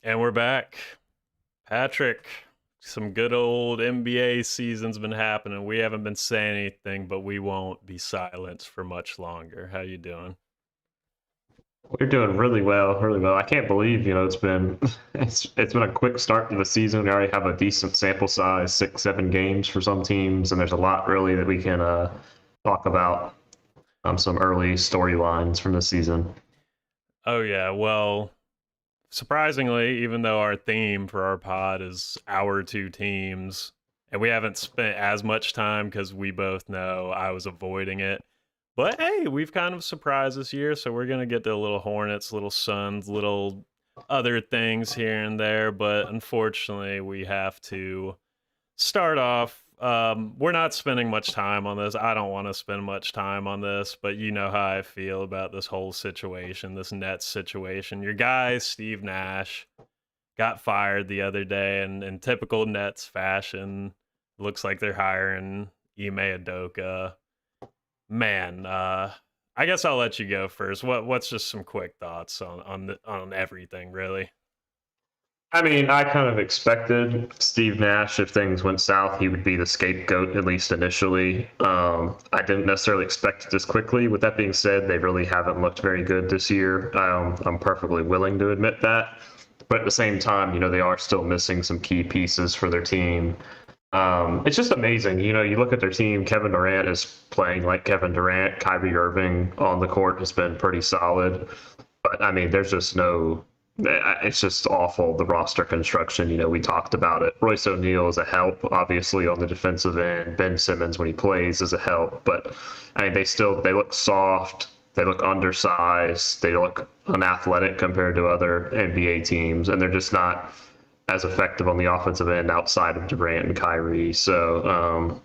And we're back. Patrick, some good old N.B.A. season's been happening. We haven't been saying anything, but we won't be silenced for much longer. How you doing? We're doing really well, really well. I can't believe, it's been it's been a quick start to the season. We already have a decent sample size, 6, 7 games for some teams, and there's a lot really that we can talk about. Some early storylines from the season. Oh yeah, well, surprisingly, even though our theme for our pod is our two teams, and we haven't spent as much time because we both know I was avoiding it. But hey, we've kind of surprised this year, so we're gonna get the little Hornets, little Suns, little other things here and there. But unfortunately, we have to start off. We're not spending much time on this. I don't want to spend much time on this, but you know how I feel about this whole situation, this Nets situation. Your guy, Steve Nash, got fired the other day, and in typical Nets fashion, looks like they're hiring Ime Adoka. Man, I guess I'll let you go first. What's just some quick thoughts on everything, really? I mean, I kind of expected Steve Nash, if things went south, he would be the scapegoat, at least initially. I didn't necessarily expect it this quickly. With that being said, they really haven't looked very good this year. I'm perfectly willing to admit that. But at the same time, they are still missing some key pieces for their team. It's just amazing. You look at their team, Kevin Durant is playing like Kevin Durant. Kyrie Irving on the court has been pretty solid. But I mean, there's just no it's just awful, the roster construction. We talked about it. Royce O'Neal is a help, obviously, on the defensive end. Ben Simmons, when he plays, is a help. But I mean, they look soft. They look undersized. They look unathletic compared to other NBA teams, and they're just not as effective on the offensive end outside of Durant and Kyrie. So,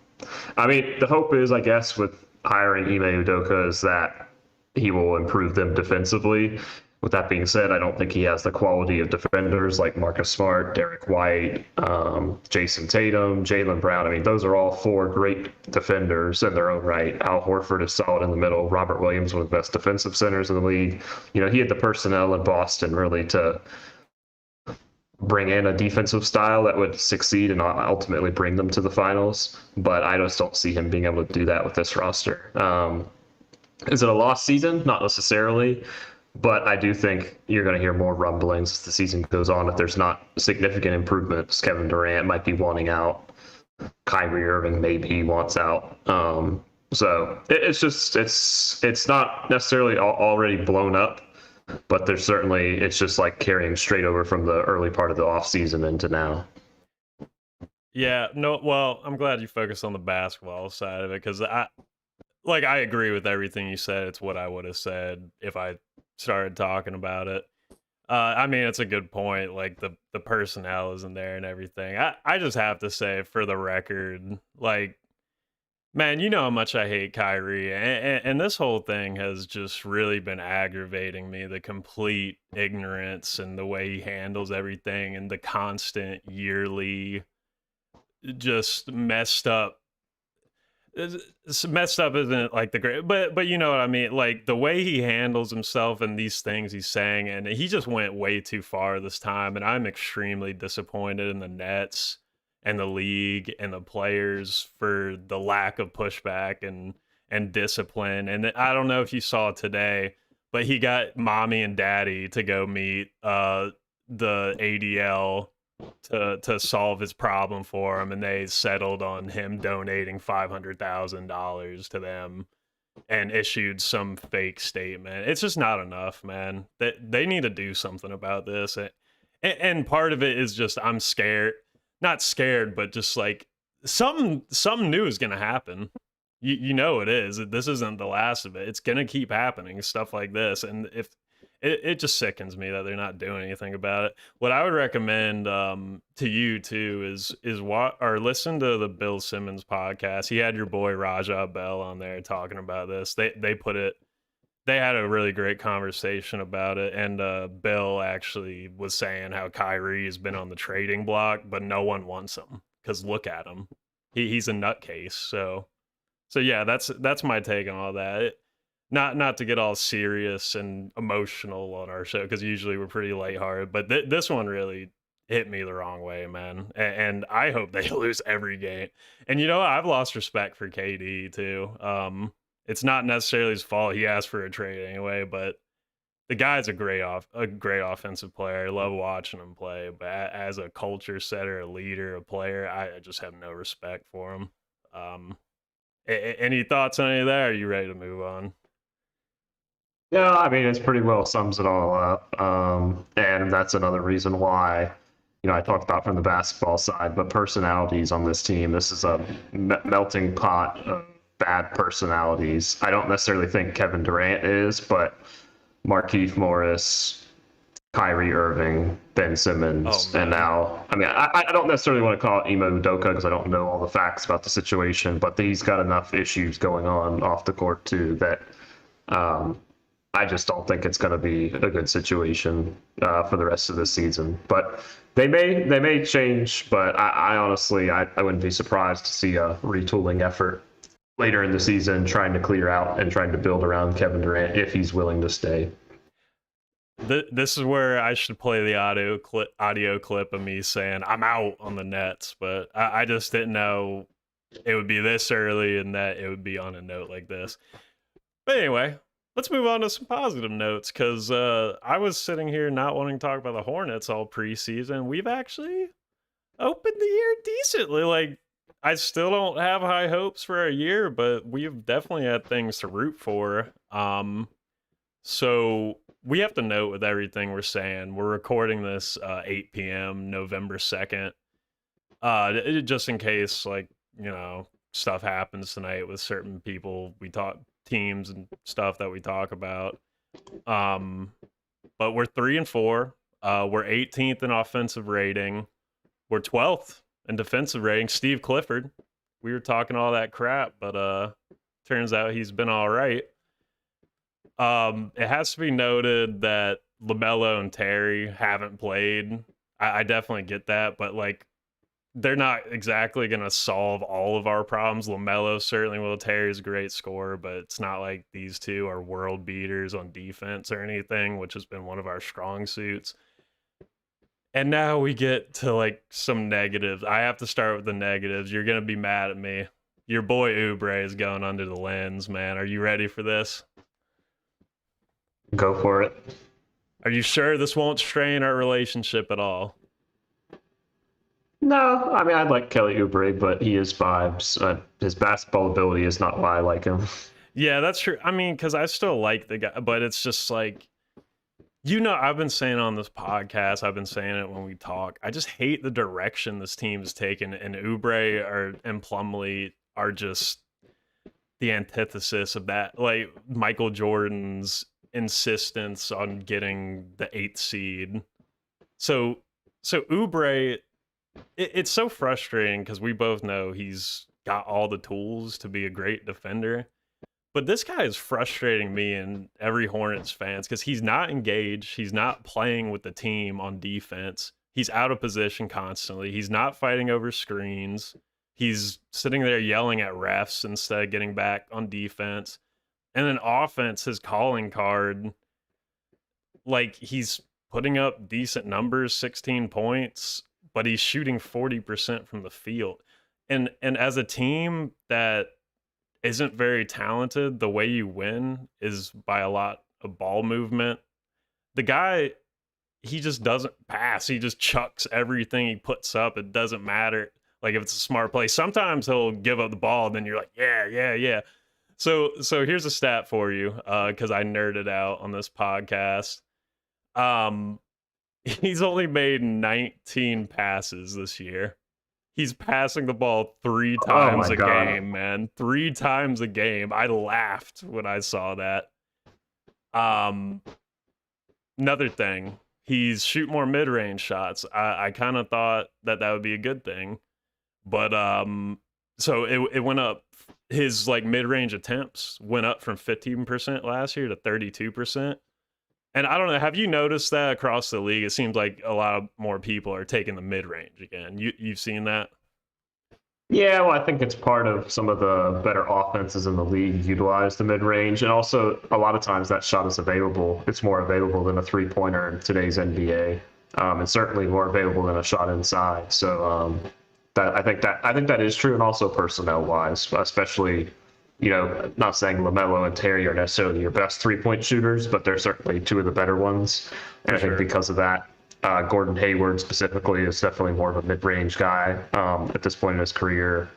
I mean, the hope is, I guess, with hiring Ime Udoka is that he will improve them defensively. With that being said, I don't think he has the quality of defenders like Marcus Smart, Derek White, Jason Tatum, Jaylen Brown. I mean, those are all four great defenders in their own right. Al Horford is solid in the middle. Robert Williams, one of the best defensive centers in the league. He had the personnel in Boston really to bring in a defensive style that would succeed and ultimately bring them to the finals. But I just don't see him being able to do that with this roster. Is it a lost season? Not necessarily. But I do think you're going to hear more rumblings as the season goes on. If there's not significant improvements, Kevin Durant might be wanting out. Kyrie Irving maybe wants out. So it's not necessarily already blown up, but there's certainly it's just like carrying straight over from the early part of the off season into now. Yeah, no, well, I'm glad you focused on the basketball side of it because I agree with everything you said. It's what I would have said if I started talking about it. I mean, it's a good point. Like the personnel isn't there and everything. I just have to say, for the record, like, man, you know how much I hate Kyrie, and this whole thing has just really been aggravating me. The complete ignorance and the way he handles everything, and the constant yearly, just messed up. It's messed up isn't like the great, but you know what I mean. Like the way he handles himself and these things he's saying, and he just went way too far this time. And I'm extremely disappointed in the Nets and the league and the players for the lack of pushback and discipline. And I don't know if you saw today, but he got mommy and daddy to go meet the ADL to solve his problem for him, and they settled on him donating $500,000 to them and issued some fake statement. It's just not enough, man. They need to do something about this. And part of it is just I'm scared, not scared, but just like something new is gonna happen. You know it is. This isn't the last of it. It's gonna keep happening, stuff like this. And if it just sickens me that they're not doing anything about it. What I would recommend to you too is what or listen to the Bill Simmons podcast. He had your boy Raja Bell on there talking about this. They had a really great conversation about it, and Bill actually was saying how Kyrie has been on the trading block, but no one wants him because look at him, he's a nutcase. So yeah, that's my take on all that. not to get all serious and emotional on our show because usually we're pretty lighthearted, but this one really hit me the wrong way, man. And I hope they lose every game. And you know what? I've lost respect for KD too. It's not necessarily his fault. He asked for a trade anyway, but the guy's a great offensive player. I love watching him play, but as a culture setter, a leader, a player, I just have no respect for him. Um, any thoughts on any of that? Or are you ready to move on? Yeah, I mean, it's pretty well sums it all up. And that's another reason why, I talked about from the basketball side, but personalities on this team, this is a melting pot of bad personalities. I don't necessarily think Kevin Durant is, but Markieff Morris, Kyrie Irving, Ben Oh Simmons, and man. now, I mean, I don't necessarily want to call it Emo Udoka because I don't know all the facts about the situation, but he's got enough issues going on off the court too that um, I just don't think it's going to be a good situation for the rest of the season. But they may change, but I honestly I wouldn't be surprised to see a retooling effort later in the season, trying to clear out and trying to build around Kevin Durant if he's willing to stay. This is where I should play the audio clip of me saying I'm out on the Nets, but I just didn't know it would be this early and that it would be on a note like this. But anyway, let's move on to some positive notes because I was sitting here not wanting to talk about the Hornets all preseason. We've actually opened the year decently. Like, I still don't have high hopes for our year, but we've definitely had things to root for. So we have to note with everything we're saying, we're recording this 8 p.m. November 2nd. Just in case, like, stuff happens tonight with certain people we talk teams and stuff that we talk about. Um, but we're 3-4. We're 18th in offensive rating. We're 12th in defensive rating. Steve Clifford. We were talking all that crap, but turns out he's been all right. It has to be noted that LaMelo and Terry haven't played. I definitely get that, but like they're not exactly going to solve all of our problems. LaMelo certainly will. Terry's a great scorer, but it's not like these two are world beaters on defense or anything, which has been one of our strong suits. And now we get to like some negatives. I have to start with the negatives. You're going to be mad at me. Your boy Oubre is going under the lens, man. Are you ready for this? Go for it. Are you sure this won't strain our relationship at all? No, I mean, I'd like Kelly Oubre, but he is vibes. His basketball ability is not why I like him. Yeah, that's true. I mean, because I still like the guy, but it's just like, I've been saying on this podcast, I've been saying it when we talk. I just hate the direction this team is taken, and and Plumlee are just the antithesis of that. Like Michael Jordan's insistence on getting the 8th seed. So Oubre, it's so frustrating because we both know he's got all the tools to be a great defender. But this guy is frustrating me and every Hornets fans because he's not engaged. He's not playing with the team on defense. He's out of position constantly. He's not fighting over screens. He's sitting there yelling at refs instead of getting back on defense. And then offense, his calling card, like he's putting up decent numbers, 16 points, but he's shooting 40% from the field. And as a team that isn't very talented, the way you win is by a lot of ball movement. The guy, he just doesn't pass. He just chucks everything he puts up. It doesn't matter. Like if it's a smart play, sometimes he'll give up the ball, and then you're like, yeah, yeah, yeah. So here's a stat for you, because I nerded out on this podcast. Um, he's only made 19 passes this year. He's passing the ball 3 Oh times my a God. game, man. 3 times a game. I laughed when I saw that. Um, Another thing, he's shoot more mid-range shots. I kind of thought that would be a good thing, but so it went up. His like mid-range attempts went up from 15% last year to 32%. And I don't know, have you noticed that across the league? It seems like a lot of more people are taking the mid-range again. You've seen that? Yeah, well, I think it's part of some of the better offenses in the league utilize the mid range, and also a lot of times that shot is available. It's more available than a 3 pointer in today's NBA, and certainly more available than a shot inside. So that I think that is true, and also personnel wise, especially not saying LaMelo and Terry are necessarily your best 3 point shooters, but they're certainly two of the better ones, and For I think sure. because of that. Gordon Hayward specifically is definitely more of a mid-range guy at this point in his career.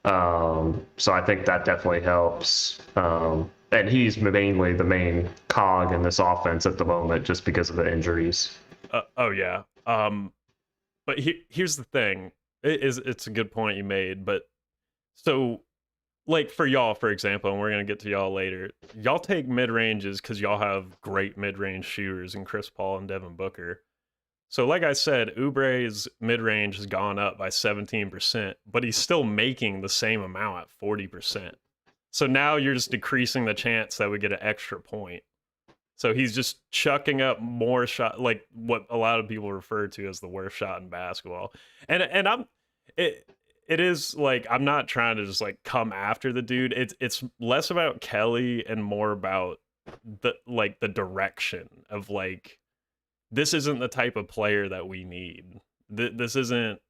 So I think that definitely helps. And he's mainly the main cog in this offense at the moment just because of the injuries. Oh yeah. But here's the thing. It's a good point you made, but so like for y'all, for example, and we're gonna get to y'all later. Y'all take mid ranges because y'all have great mid range shooters in Chris Paul and Devin Booker. So, like I said, Oubre's mid range has gone up by 17%, but he's still making the same amount at 40%. So now you're just decreasing the chance that we get an extra point. So he's just chucking up more shot, like what a lot of people refer to as the worst shot in basketball. And I'm it it is like I'm not trying to just like come after the dude. It's less about Kelly and more about the direction of like this isn't the type of player that we need. This isn't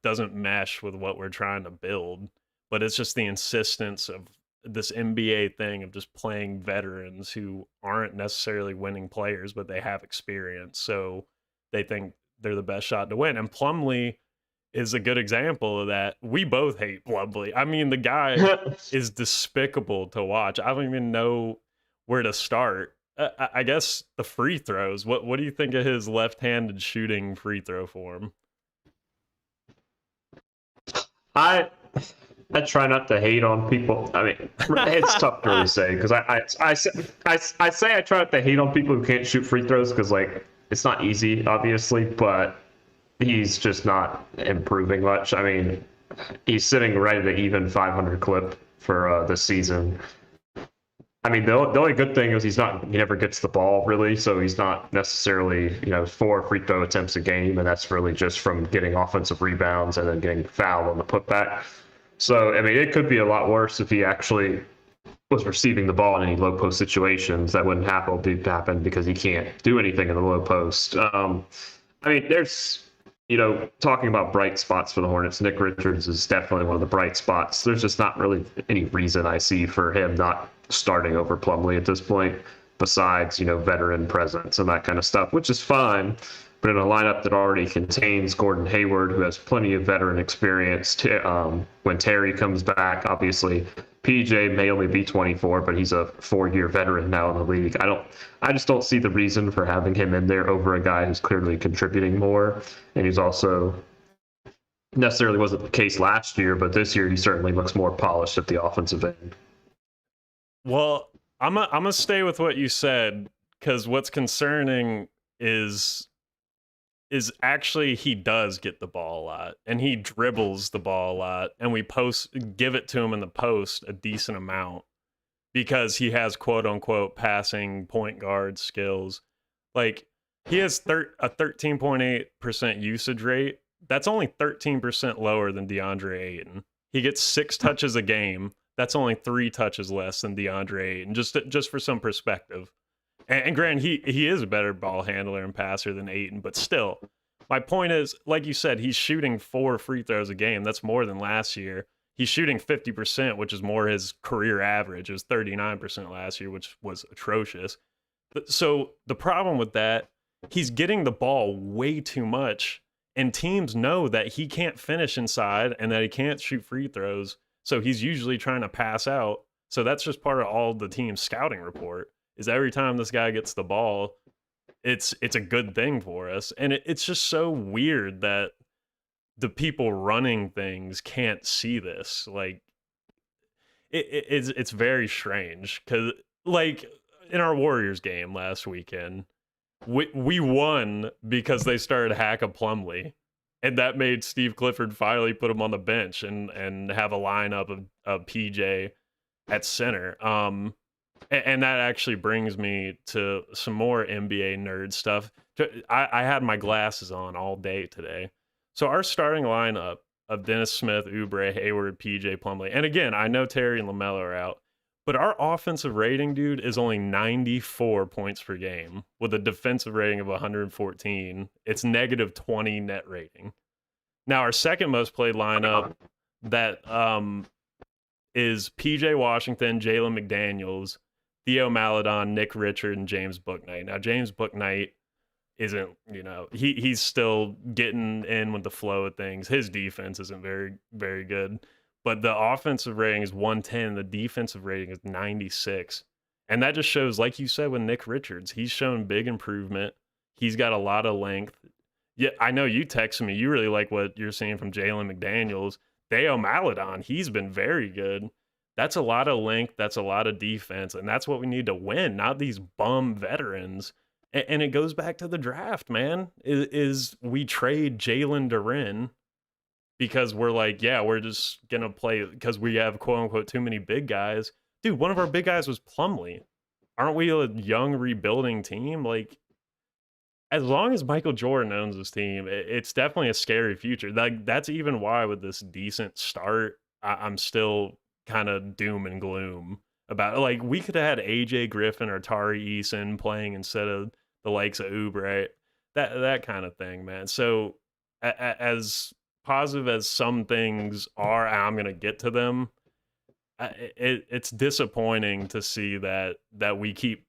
doesn't mesh with what we're trying to build, but it's just the insistence of this NBA thing of just playing veterans who aren't necessarily winning players, but they have experience. So they think they're the best shot to win. And Plumlee is a good example of that. We both hate Plumlee. I mean, the guy is despicable to watch. I don't even know where to start. I guess the free throws. What do you think of his left-handed shooting free throw form? I I try not to hate on people. I mean, it's tough to really say because I say I try not to hate on people who can't shoot free throws because like it's not easy, obviously, but he's just not improving much. I mean, he's sitting right at the even 500 clip for this season. I mean, the only good thing is he never gets the ball really, so he's not necessarily 4 free throw attempts a game, and that's really just from getting offensive rebounds and then getting fouled on the putback. So I mean, it could be a lot worse if he actually was receiving the ball in any low post situations. That wouldn't happen because he can't do anything in the low post. I mean, there's talking about bright spots for the Hornets, Nick Richards is definitely one of the bright spots. There's just not really any reason I see for him not starting over Plumlee at this point, besides, veteran presence and that kind of stuff, which is fine. But in a lineup that already contains Gordon Hayward, who has plenty of veteran experience, when Terry comes back, obviously PJ may only be 24, but he's a 4-year veteran now in the league. I just don't see the reason for having him in there over a guy who's clearly contributing more, and he's also necessarily wasn't the case last year, but this year he certainly looks more polished at the offensive end. Well, I'm gonna stay with what you said because what's concerning is actually he does get the ball a lot and he dribbles the ball a lot and we give it to him in the post a decent amount because he has quote unquote passing point guard skills. Like he has a 13.8% usage rate. That's only 13% lower than DeAndre Ayton. He gets 6 touches a game. That's only 3 touches less than DeAndre Ayton. Just for some perspective. And granted, he is a better ball handler and passer than Ayton, but still, my point is, like you said, he's shooting 4 free throws a game. That's more than last year. He's shooting 50%, which is more his career average. It was 39% last year, which was atrocious. So the problem with that, he's getting the ball way too much, and teams know that he can't finish inside and that he can't shoot free throws. So he's usually trying to pass out. So that's just part of all the team's scouting report is every time this guy gets the ball, it's a good thing for us. And it's just so weird that the people running things can't see this. Like it's very strange because like in our Warriors game last weekend, we won because they started hacking Plumlee. And that made Steve Clifford finally put him on the bench and have a lineup of PJ at center. And that actually brings me to some more N.B.A. nerd stuff. I had my glasses on all day today. So our starting lineup of Dennis Smith, Oubre, Hayward, PJ, Plumlee. And again, I know Terry and LaMelo are out, but our offensive rating, dude, is only 94 points per game with a defensive rating of 114. It's negative 20 net rating. Now, our second most played lineup that is PJ Washington, Jalen McDaniels, Theo Maledon, Nick Richard, and James Bouknight. Now, James Bouknight isn't, he's still getting in with the flow of things. His defense isn't very, very good. But the offensive rating is 110. The defensive rating is 96. And that just shows, like you said with Nick Richards, he's shown big improvement. He's got a lot of length. Yeah, I know you texted me. You really like what you're seeing from Jalen McDaniels. Theo Maledon, he's been very good. That's a lot of length. That's a lot of defense. And that's what we need to win, not these bum veterans. And it goes back to the draft, man, is we trade Jalen Duren because we're like, yeah, we're just going to play because we have, quote unquote, too many big guys. Dude, one of our big guys was Plumlee. Aren't we a young rebuilding team? Like, as long as Michael Jordan owns this team, it's definitely a scary future. That's even why with this decent start, I'm still kind of doom and gloom about it. Like, we could have had AJ Griffin or Tari Eason playing instead of the likes of Oubre, that kind of thing, man. So as positive as some things are, and I'm gonna get to them, it's disappointing to see that we keep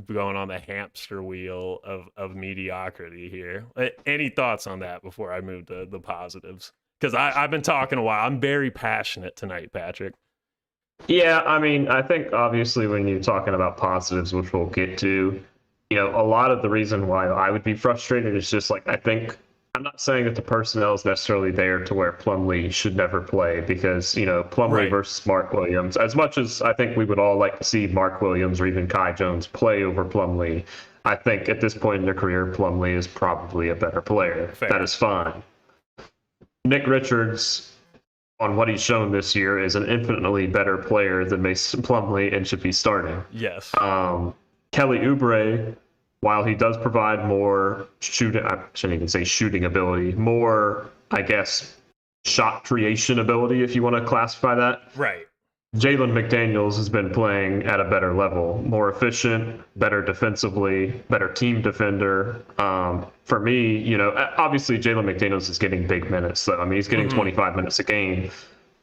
going on the hamster wheel of mediocrity here. Any thoughts on that before I move to the positives? Because I've been talking a while. I'm very passionate tonight, Patrick. Yeah, I mean, I think obviously when you're talking about positives, which we'll get to, a lot of the reason why I would be frustrated is just like, I think I'm not saying that the personnel is necessarily there to where Plumlee should never play because, Plumlee Right. versus Mark Williams, as much as I think we would all like to see Mark Williams or even Kai Jones play over Plumlee, I think at this point in their career, Plumlee is probably a better player. Fair. That is fine. Nick Richards, on what he's shown this year, is an infinitely better player than Mason Plumlee and should be starting. Yes. Kelly Oubre, while he does provide more shooting, I shouldn't even say shooting ability, more, I guess, shot creation ability, if you want to classify that. Right. Jalen McDaniels has been playing at a better level, more efficient, better defensively, better team defender. For me, obviously Jalen McDaniels is getting big minutes. So, I mean, he's getting 25 minutes a game.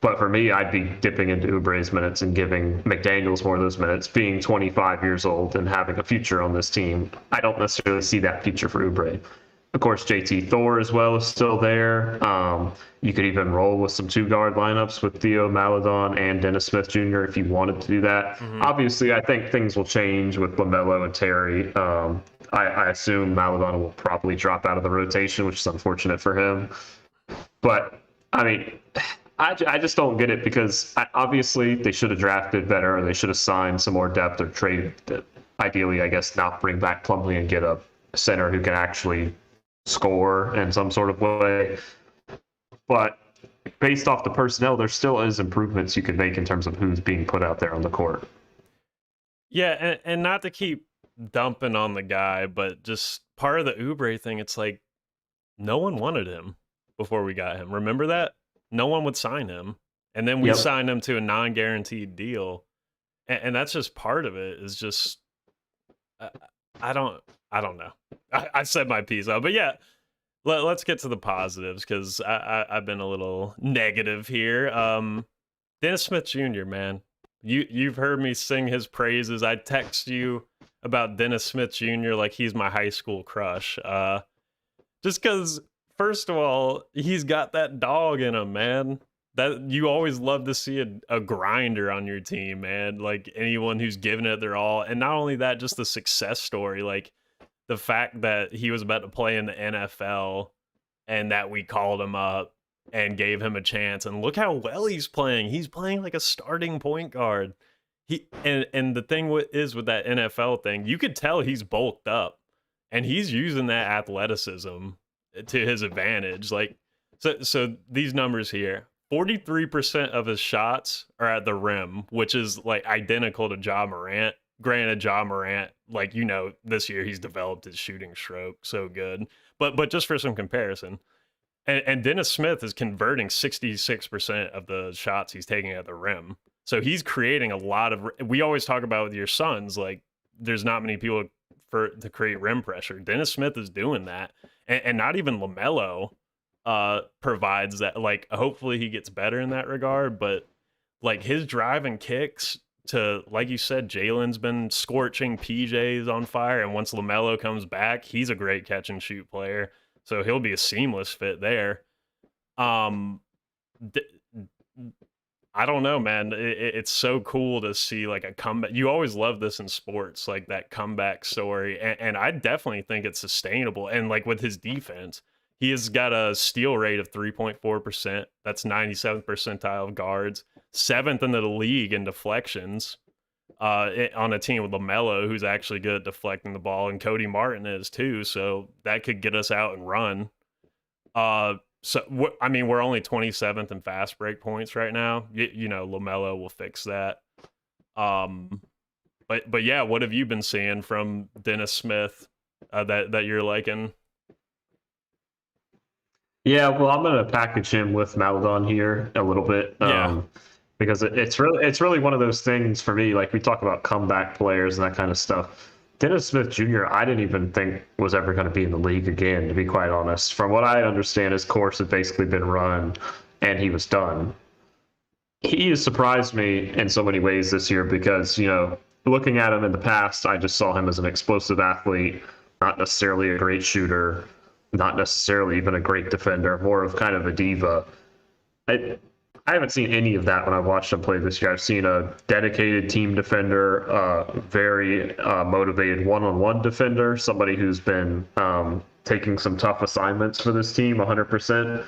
But for me, I'd be dipping into Oubre's minutes and giving McDaniels more of those minutes. Being 25 years old and having a future on this team, I don't necessarily see that future for Oubre. Of course, JT Thor as well is still there. You could even roll with some two-guard lineups with Theo Maledon and Dennis Smith Jr. if you wanted to do that. Obviously, I think things will change with LaMelo and Terry. I assume Maledon will probably drop out of the rotation, which is unfortunate for him. But, I mean, I just don't get it because obviously they should have drafted better or they should have signed some more depth or traded. Ideally, I guess, not bring back Plumlee and get a center who can actually score in some sort of way. But based off the personnel, there still is improvements you could make in terms of who's being put out there on the court. Yeah, and not to keep dumping on the guy, but just part of the Oubre thing, it's like no one wanted him before we got him. Remember that? No one would sign him. And then we signed him to a non-guaranteed deal. And that's just part of it, is just I don't know. I said my piece out, but yeah, let's get to the positives because I've been a little negative here. Dennis Smith Jr., man, you've heard me sing his praises. I text you about Dennis Smith Jr. like he's my high school crush. Just because, first of all, he's got that dog in him, man. That you always love to see a grinder on your team, man. Like anyone who's given it their all. And not only that, just the success story. Like the fact that he was about to play in the NFL and that we called him up and gave him a chance. And look how well he's playing. He's playing like a starting point guard. And the thing is with that NFL thing, you could tell he's bulked up and he's using that athleticism to his advantage. Like, so these numbers here. 43% of his shots are at the rim, which is like identical to Ja Morant. Granted, Ja Morant, like, this year he's developed his shooting stroke so good. But just for some comparison, And Dennis Smith is converting 66% of the shots he's taking at the rim. So he's creating a lot of. We always talk about with your Suns, like there's not many people to create rim pressure. Dennis Smith is doing that, and not even LaMelo provides that. Like, hopefully he gets better in that regard, but like his drive and kicks to, like you said, Jalen's been scorching, PJ's on fire, and once LaMelo comes back, he's a great catch and shoot player. So he'll be a seamless fit there. Um, d- I don't know, man. It's so cool to see like a comeback. You always love this in sports, like that comeback story, and I definitely think it's sustainable. And like with his defense, he has got a steal rate of 3.4%. That's 97th percentile of guards, seventh in the league in deflections. On a team with LaMelo, who's actually good at deflecting the ball, and Cody Martin is too. So that could get us out and run. I mean, we're only 27th in fast break points right now. You know, LaMelo will fix that. But yeah, what have you been seeing from Dennis Smith that you're liking? Yeah, well, I'm gonna package him with Maladon here a little bit, Yeah, because it's really one of those things for me. Like we talk about comeback players and that kind of stuff. Dennis Smith Jr. I didn't even think was ever going to be in the league again, to be quite honest. From what I understand, his course had basically been run, and he was done. He has surprised me in so many ways this year because, looking at him in the past, I just saw him as an explosive athlete, not necessarily a great shooter, not necessarily even a great defender, more of kind of a diva. I I haven't seen any of that when I've watched him play this year. I've seen a dedicated team defender, very motivated one-on-one defender, somebody who's been taking some tough assignments for this team 100%.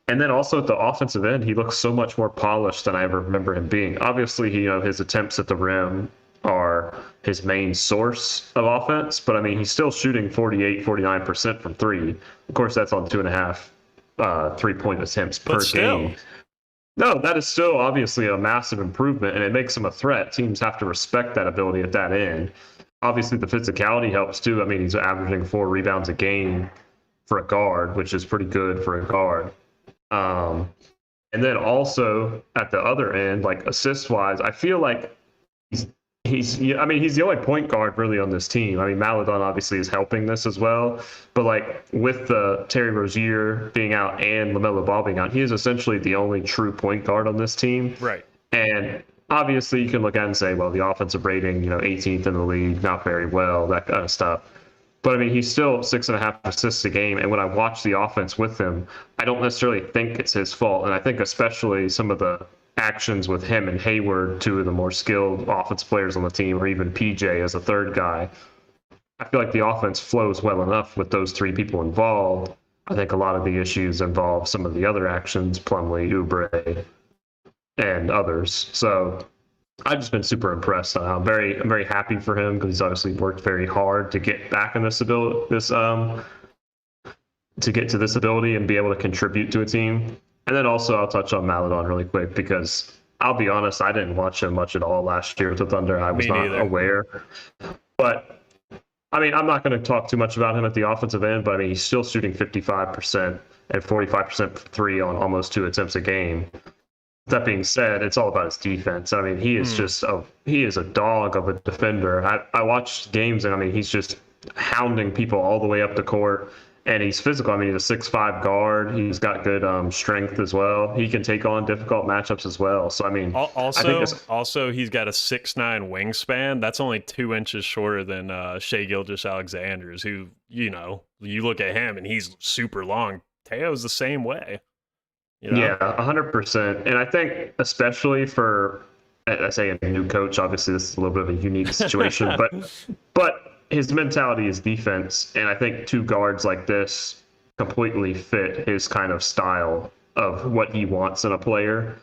And then also at the offensive end, he looks so much more polished than I ever remember him being. Obviously, his attempts at the rim are his main source of offense, but I mean, he's still shooting 48, 49% from three. Of course, that's on 2.5 3-point attempts but per still, game. No, that is still obviously a massive improvement, and it makes him a threat. Teams have to respect that ability at that end. Obviously, the physicality helps too. I mean, he's averaging 4 rebounds a game for a guard, which is pretty good for a guard. And then also at the other end, like assist wise, I feel like he's the only point guard really on this team. I mean, Maladon obviously is helping this as well, but like with the Terry Rozier being out and LaMelo Ball being out, he is essentially the only true point guard on this team. right. And obviously, you can look at it and say, well, the offensive rating, 18th in the league, not very well, that kind of stuff. But I mean, he's still 6.5 assists a game. And when I watch the offense with him, I don't necessarily think it's his fault. And I think especially some of the actions with him and Hayward, two of the more skilled offense players on the team, or even PJ as a third guy, I feel like the offense flows well enough with those three people involved. I think a lot of the issues involve some of the other actions, Plumlee, Oubre, and others. So I've just been super impressed. I'm very happy for him because he's obviously worked very hard to get back in this ability, to get to this ability and be able to contribute to a team. And then also I'll touch on Maladon really quick because I'll be honest, I didn't watch him much at all last year with the Thunder. I was not aware. But I mean, I'm not going to talk too much about him at the offensive end, but I mean, he's still shooting 55% and 45% three on almost 2 attempts a game. That being said, it's all about his defense. I mean, he is he is a dog of a defender. I watched games and I mean, he's just hounding people all the way up the court, and he's physical. I mean, he's a 6'5" guard. He's got good strength as well. He can take on difficult matchups as well. So I mean, Also, he's got a 6'9" wingspan. That's only 2 inches shorter than Shai Gilgeous-Alexander's, who, you look at him and he's super long. Teo's the same way. Yeah, 100%. And I think especially for, I say a new coach, obviously this is a little bit of a unique situation, but his mentality is defense, and I think two guards like this completely fit his kind of style of what he wants in a player.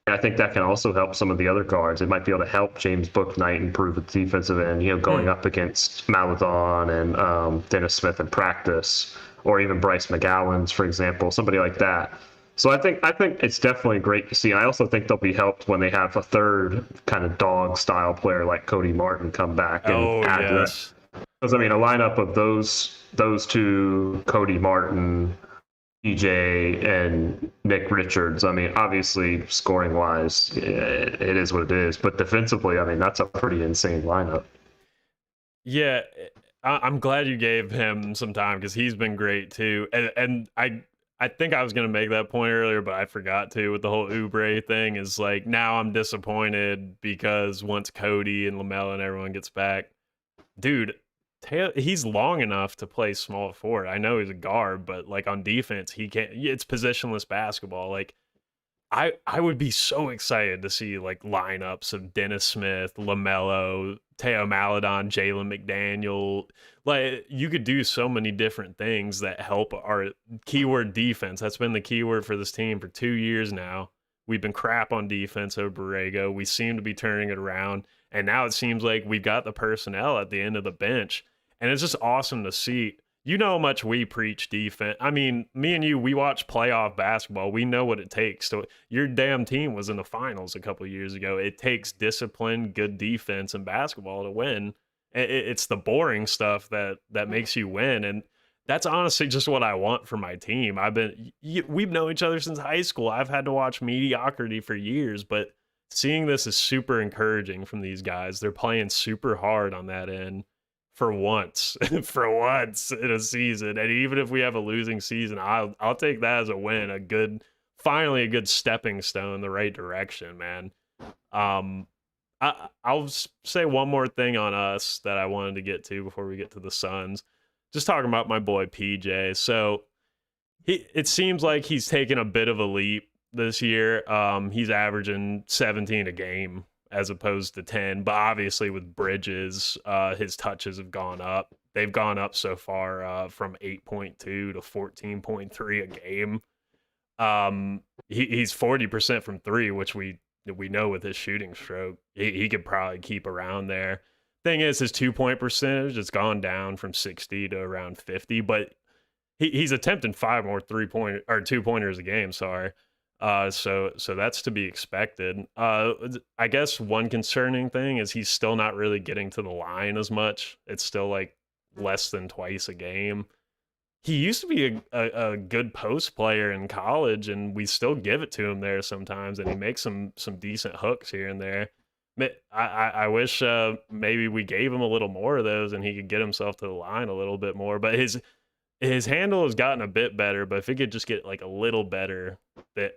And I think that can also help some of the other guards. It might be able to help James Bouknight improve at the defensive end, going up against Maladon and Dennis Smith in practice, or even Bryce McGowan's, for example, somebody like that. So I think it's definitely great to see. And I also think they'll be helped when they have a third kind of dog style player like Cody Martin come back and add to that. Because I mean, a lineup of those two, Cody Martin, PJ and Nick Richards. I mean, obviously scoring wise, it is what it is. But defensively, I mean, that's a pretty insane lineup. Yeah, I'm glad you gave him some time because he's been great too. And I think I was gonna make that point earlier, but I forgot to with the whole Oubre thing. Is like now I'm disappointed because once Cody and LaMelo and everyone gets back, dude, he's long enough to play small forward. I know he's a guard, but like on defense, he can't. It's positionless basketball. Like I would be so excited to see like lineups of Dennis Smith, LaMelo, Teo Maladon, Jalen McDaniel. Like you could do so many different things that help our keyword defense. That's been the keyword for this team for 2 years now. We've been crap on defense over Borrego. We seem to be turning it around. And now it seems like we've got the personnel at the end of the bench. And it's just awesome to see. You know how much we preach defense. I mean, me and you, we watch playoff basketball. We know what it takes. So your damn team was in the finals a couple years ago. It takes discipline, good defense, and basketball to win. It's the boring stuff that makes you win, and that's honestly just what I want for my team. We've known each other since high school. I've had to watch mediocrity for years, but seeing this is super encouraging from these guys. They're playing super hard on that end for once, for once in a season. And even if we have a losing season, I'll take that as a win, finally a good stepping stone in the right direction, man. Um, I'll say one more thing on us that I wanted to get to before we get to the Suns. Just talking about my boy PJ. So it seems like he's taken a bit of a leap this year. He's averaging 17 a game as opposed to 10, but obviously with Bridges, his touches have gone up. They've gone up so far from 8.2 to 14.3 a game. He's 40% from three, which we know with his shooting stroke, he could probably keep around there. Thing is, his 2 point percentage has gone down from 60 to around 50, but he's attempting five more 3 point or 2 pointers a game. Sorry. So that's to be expected. I guess one concerning thing is he's still not really getting to the line as much. It's still like less than twice a game. He used to be a good post player in college, and we still give it to him there sometimes, and he makes some decent hooks here and there. I wish maybe we gave him a little more of those, and he could get himself to the line a little bit more. But his handle has gotten a bit better, but if he could just get like a little better,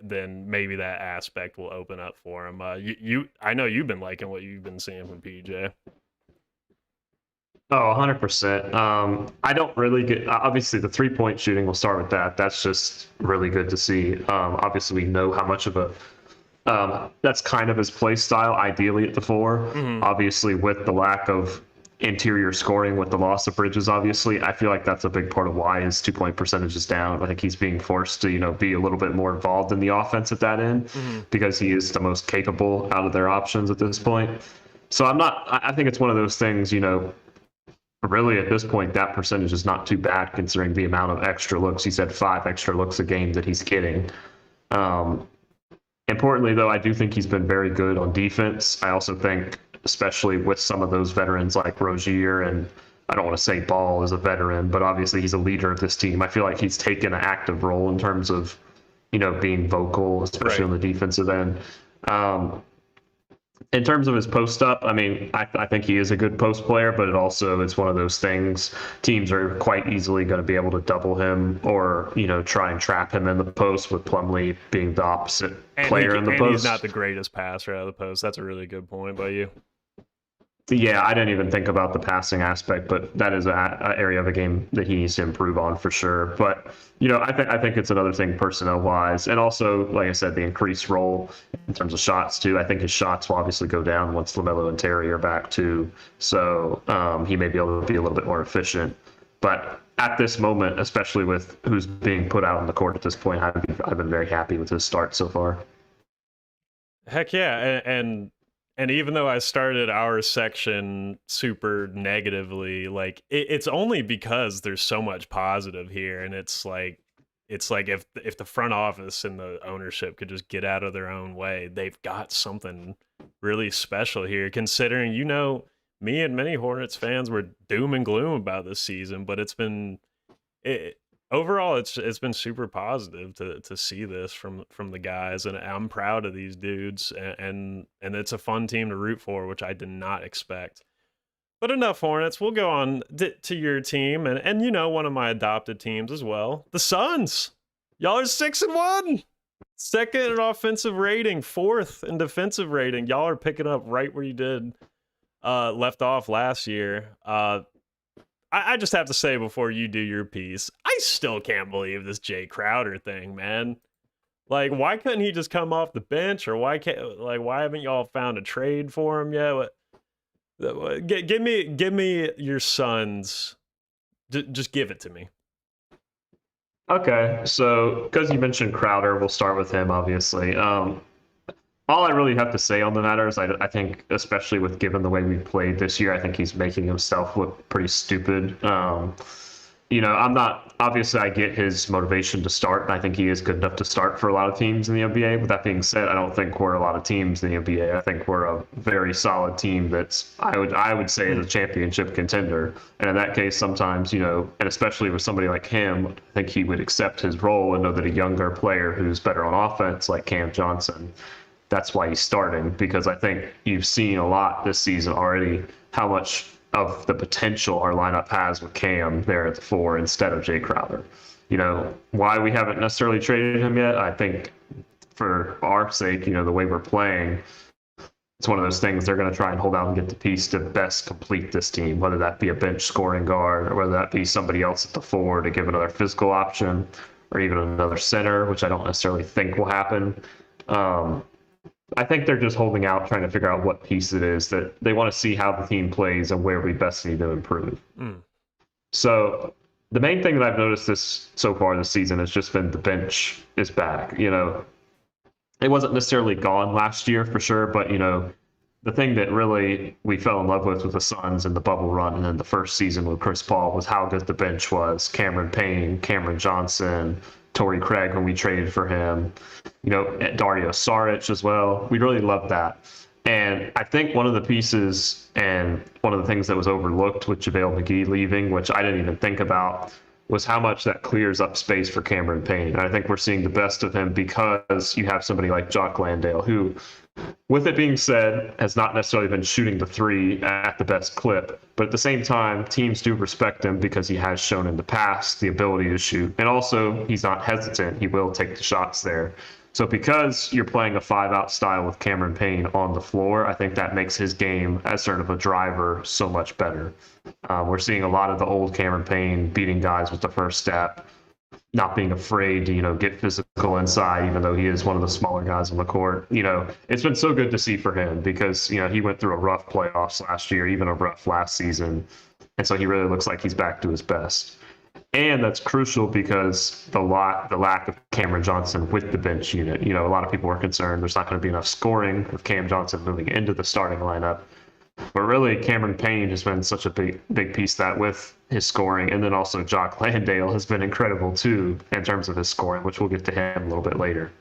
then maybe that aspect will open up for him. I know you've been liking what you've been seeing from PJ. Oh, 100%. I don't really get, obviously, the 3 point shooting, we'll start with that. That's just really good to see. Obviously, we know how much of a, that's kind of his play style, ideally at the 4. Mm-hmm. Obviously, with the lack of interior scoring with the loss of Bridges, obviously, I feel like that's a big part of why his 2 point percentage is down. I think he's being forced to, be a little bit more involved in the offense at that end Mm-hmm. because he is the most capable out of their options at this point. So I think it's one of those things, really at this point, that percentage is not too bad considering the amount of extra looks. He said 5 extra looks a game that he's getting. Importantly, though, I do think he's been very good on defense. I also think, especially with some of those veterans like Rozier, and I don't want to say Ball is a veteran, but obviously he's a leader of this team. I feel like he's taken an active role in terms of, being vocal, especially Right. on the defensive end. In terms of his post up, I mean, I think he is a good post player, but it's one of those things. Teams are quite easily going to be able to double him or, try and trap him in the post with Plumlee being the opposite player in the And he's post. not the greatest passer out of the post. That's a really good point by you. Yeah, I didn't even think about the passing aspect, but that is a area of a game that he needs to improve on for sure. But I think it's another thing personnel wise, and also like I said, the increased role in terms of shots too. I think his shots will obviously go down once LaMelo and Terry are back too, so he may be able to be a little bit more efficient. But at this moment, especially with who's being put out on the court at this point, I've been very happy with his start so far. Heck yeah, and even though I started our section super negatively, like it's only because there's so much positive here, and it's like if the front office and the ownership could just get out of their own way, they've got something really special here. Considering me and many Hornets fans were doom and gloom about this season, but it's been it, overall, it's been super positive to see this from the guys, and I'm proud of these dudes, and it's a fun team to root for, which I did not expect. But enough Hornets. We'll go on to your team, and one of my adopted teams as well, the Suns. Y'all are 6-1, second in offensive rating, fourth in defensive rating. Y'all are picking up right where you did left off last year. I just have to say before you do your piece, I still can't believe this Jay Crowder thing, man. Like, why couldn't he just come off the bench, or why haven't y'all found a trade for him yet? Give me your Suns. Just give it to me. Okay, so because you mentioned Crowder, we'll start with him, obviously. All I really have to say on the matter is I think, especially with given the way we played this year, I think he's making himself look pretty stupid. I'm not, obviously I get his motivation to start, and I think he is good enough to start for a lot of teams in the NBA. With that being said, I don't think we're a lot of teams in the NBA. I think we're a very solid team that's, I would say, is a championship contender. And in that case, sometimes, and especially with somebody like him, I think he would accept his role and know that a younger player who's better on offense, like Cam Johnson, that's why he's starting, because I think you've seen a lot this season already how much of the potential our lineup has with Cam there at the 4 instead of Jay Crowder. Why we haven't necessarily traded him yet, I think for our sake, the way we're playing, it's one of those things they're going to try and hold out and get the piece to best complete this team, whether that be a bench scoring guard or whether that be somebody else at the 4 to give another physical option, or even another center, which I don't necessarily think will happen. I think they're just holding out, trying to figure out what piece it is that they want to see how the team plays and where we best need to improve. So the main thing that I've noticed so far this season has just been the bench is back. It wasn't necessarily gone last year for sure, but the thing that really we fell in love with the Suns and the bubble run and then the first season with Chris Paul was how good the bench was. Cameron Payne, Cameron Johnson, Torrey Craig when we traded for him, Dario Saric as well. We really loved that. And I think one of the pieces and one of the things that was overlooked with JaVale McGee leaving, which I didn't even think about, was how much that clears up space for Cameron Payne. And I think we're seeing the best of him because you have somebody like Jock Landale, who, with it being said, has not necessarily been shooting the 3 at the best clip. But at the same time, teams do respect him because he has shown in the past the ability to shoot. And also, he's not hesitant. He will take the shots there. So because you're playing a 5-out style with Cameron Payne on the floor, I think that makes his game as sort of a driver so much better. We're seeing a lot of the old Cameron Payne beating guys with the first step, not being afraid to, get physical inside, even though he is one of the smaller guys on the court. It's been so good to see for him because, he went through a rough playoffs last year, even a rough last season. And so he really looks like he's back to his best. And that's crucial because the lack of Cameron Johnson with the bench unit. A lot of people were concerned there's not going to be enough scoring with Cam Johnson moving into the starting lineup. But really, Cameron Payne has been such a big piece that with his scoring. And then also Jock Landale has been incredible too in terms of his scoring, which we'll get to him a little bit later.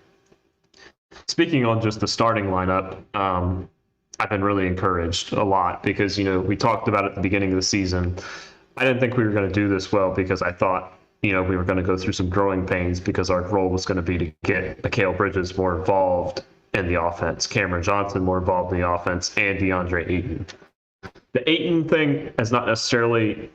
Speaking on just the starting lineup, I've been really encouraged a lot because, we talked about it at the beginning of the season. I didn't think we were going to do this well because I thought, we were going to go through some growing pains because our goal was going to be to get Mikal Bridges more involved in the offense, Cameron Johnson more involved in the offense, and DeAndre Ayton. The Ayton thing is not necessarily,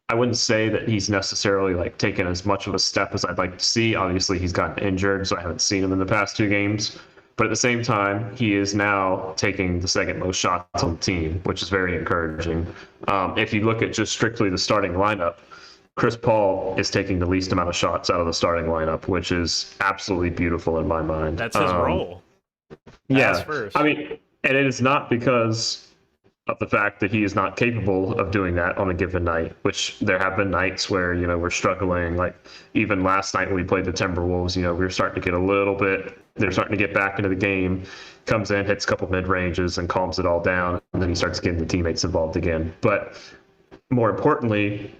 I wouldn't say that he's necessarily taken as much of a step as I'd like to see. Obviously, he's gotten injured, so I haven't seen him in the past 2 games. But at the same time, he is now taking the second most shots on the team, which is very encouraging. If you look at just strictly the starting lineup, Chris Paul is taking the least amount of shots out of the starting lineup, which is absolutely beautiful in my mind. That's his role. Yeah. First. I mean, and it is not because of the fact that he is not capable of doing that on a given night, which there have been nights where, we're struggling. Like even last night when we played the Timberwolves, we were starting to get a little bit, they're starting to get back into the game, comes in, hits a couple mid-ranges and calms it all down. And then he starts getting the teammates involved again. But more importantly,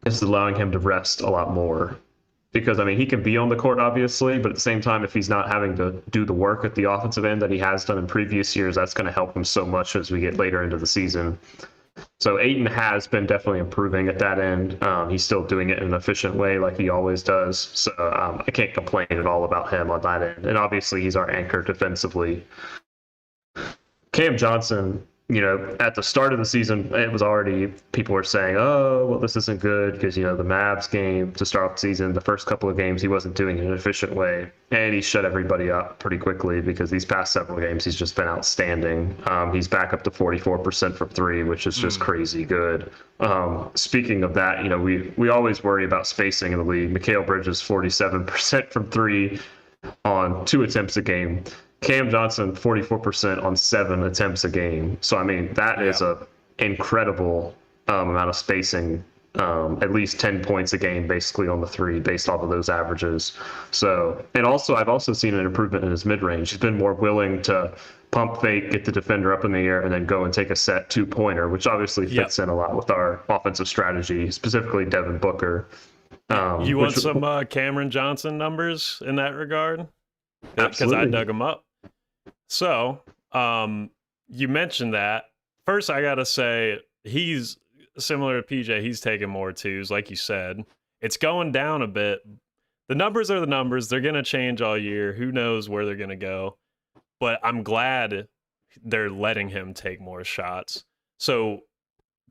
this is allowing him to rest a lot more. Because, he can be on the court, obviously, but at the same time, if he's not having to do the work at the offensive end that he has done in previous years, that's going to help him so much as we get later into the season. So Aiton has been definitely improving at that end. He's still doing it in an efficient way like he always does. So I can't complain at all about him on that end. And obviously he's our anchor defensively. Cam Johnson, at the start of the season, it was already people were saying, "Oh, well, this isn't good because the Mavs game to start off the season, the first couple of games, he wasn't doing it in an efficient way, and he shut everybody up pretty quickly because these past several games, he's just been outstanding. He's back up to 44% from three, which is just crazy good. Speaking of that, we always worry about spacing in the league. Mikal Bridges 47% from three on 2 attempts a game. Cam Johnson 44% on 7 attempts a game. So I mean that is a incredible amount of spacing. At least 10 points a game basically on the three based off of those averages. So, and also I've also seen an improvement in his mid-range. He's been more willing to pump fake, get the defender up in the air, and then go and take a set 2-pointer, which obviously fits in a lot with our offensive strategy, specifically Devin Booker. You want some Cameron Johnson numbers in that regard? Because I dug them up. So, you mentioned that. First, I got to say, he's similar to PJ. He's taking more twos, like you said. It's going down a bit. The numbers are the numbers. They're going to change all year. Who knows where they're going to go? But I'm glad they're letting him take more shots. So,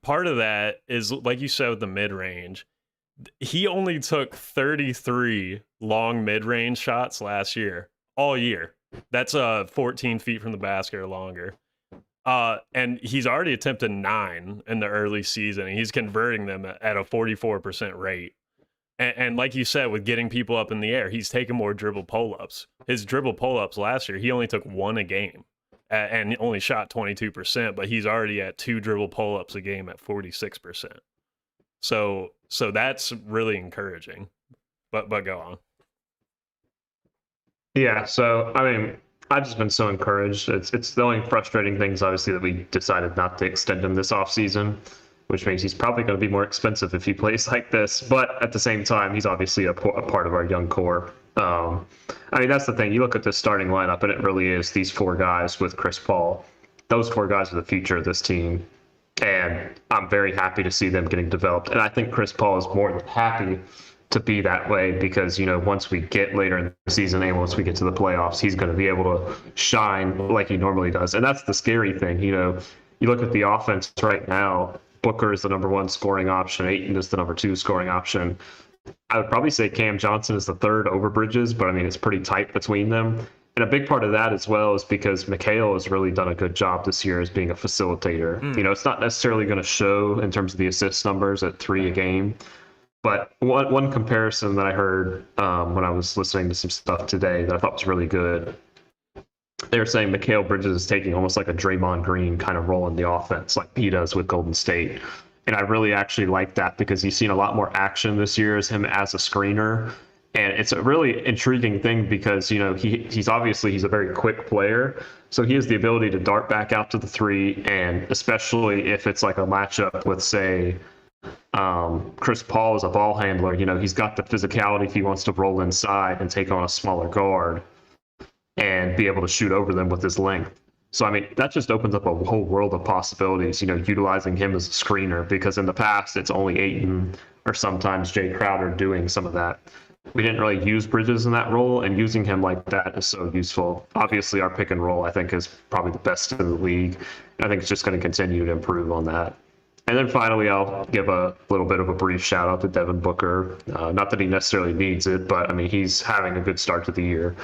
part of that is, like you said, with the mid-range. He only took 33 long mid-range shots last year, all year. That's 14 feet from the basket or longer. And he's already attempted 9 in the early season, and he's converting them at a 44% rate. And like you said, with getting people up in the air, he's taking more dribble pull-ups. His dribble pull-ups last year, he only took 1 a game and only shot 22%, but he's already at 2 dribble pull-ups a game at 46%. So that's really encouraging. But go on. Yeah, so I mean, I've just been so encouraged. It's the only frustrating things, obviously, that we decided not to extend him this offseason, which means he's probably going to be more expensive if he plays like this. But at the same time, he's obviously a part of our young core. I mean, that's the thing. You look at this starting lineup, and it really is these 4 guys with Chris Paul. Those 4 guys are the future of this team. And I'm very happy to see them getting developed. And I think Chris Paul is more than happy to be that way because, once we get later in the season and once we get to the playoffs, he's going to be able to shine like he normally does. And that's the scary thing. You look at the offense right now, Booker is the number 1 scoring option. Ayton is the number 2 scoring option. I would probably say Cam Johnson is the 3rd over Bridges, but I mean, it's pretty tight between them. And a big part of that as well is because Mikal has really done a good job this year as being a facilitator. It's not necessarily going to show in terms of the assist numbers at 3 a game. But one comparison that I heard when I was listening to some stuff today that I thought was really good, they were saying Mikal Bridges is taking almost like a Draymond Green kind of role in the offense, like he does with Golden State. And I really actually like that because you've seen a lot more action this year as him as a screener. And it's a really intriguing thing because, he's obviously a very quick player. So he has the ability to dart back out to the 3. And especially if it's like a matchup with, say, Chris Paul as a ball handler, he's got the physicality if he wants to roll inside and take on a smaller guard and be able to shoot over them with his length. So, I mean, that just opens up a whole world of possibilities, utilizing him as a screener because in the past it's only Ayton or sometimes Jay Crowder doing some of that. We didn't really use Bridges in that role, and using him like that is so useful. Obviously, our pick and roll, I think, is probably the best in the league. I think it's just going to continue to improve on that. And then finally, I'll give a little bit of a brief shout out to Devin Booker. Not that he necessarily needs it, but I mean, he's having a good start to the year.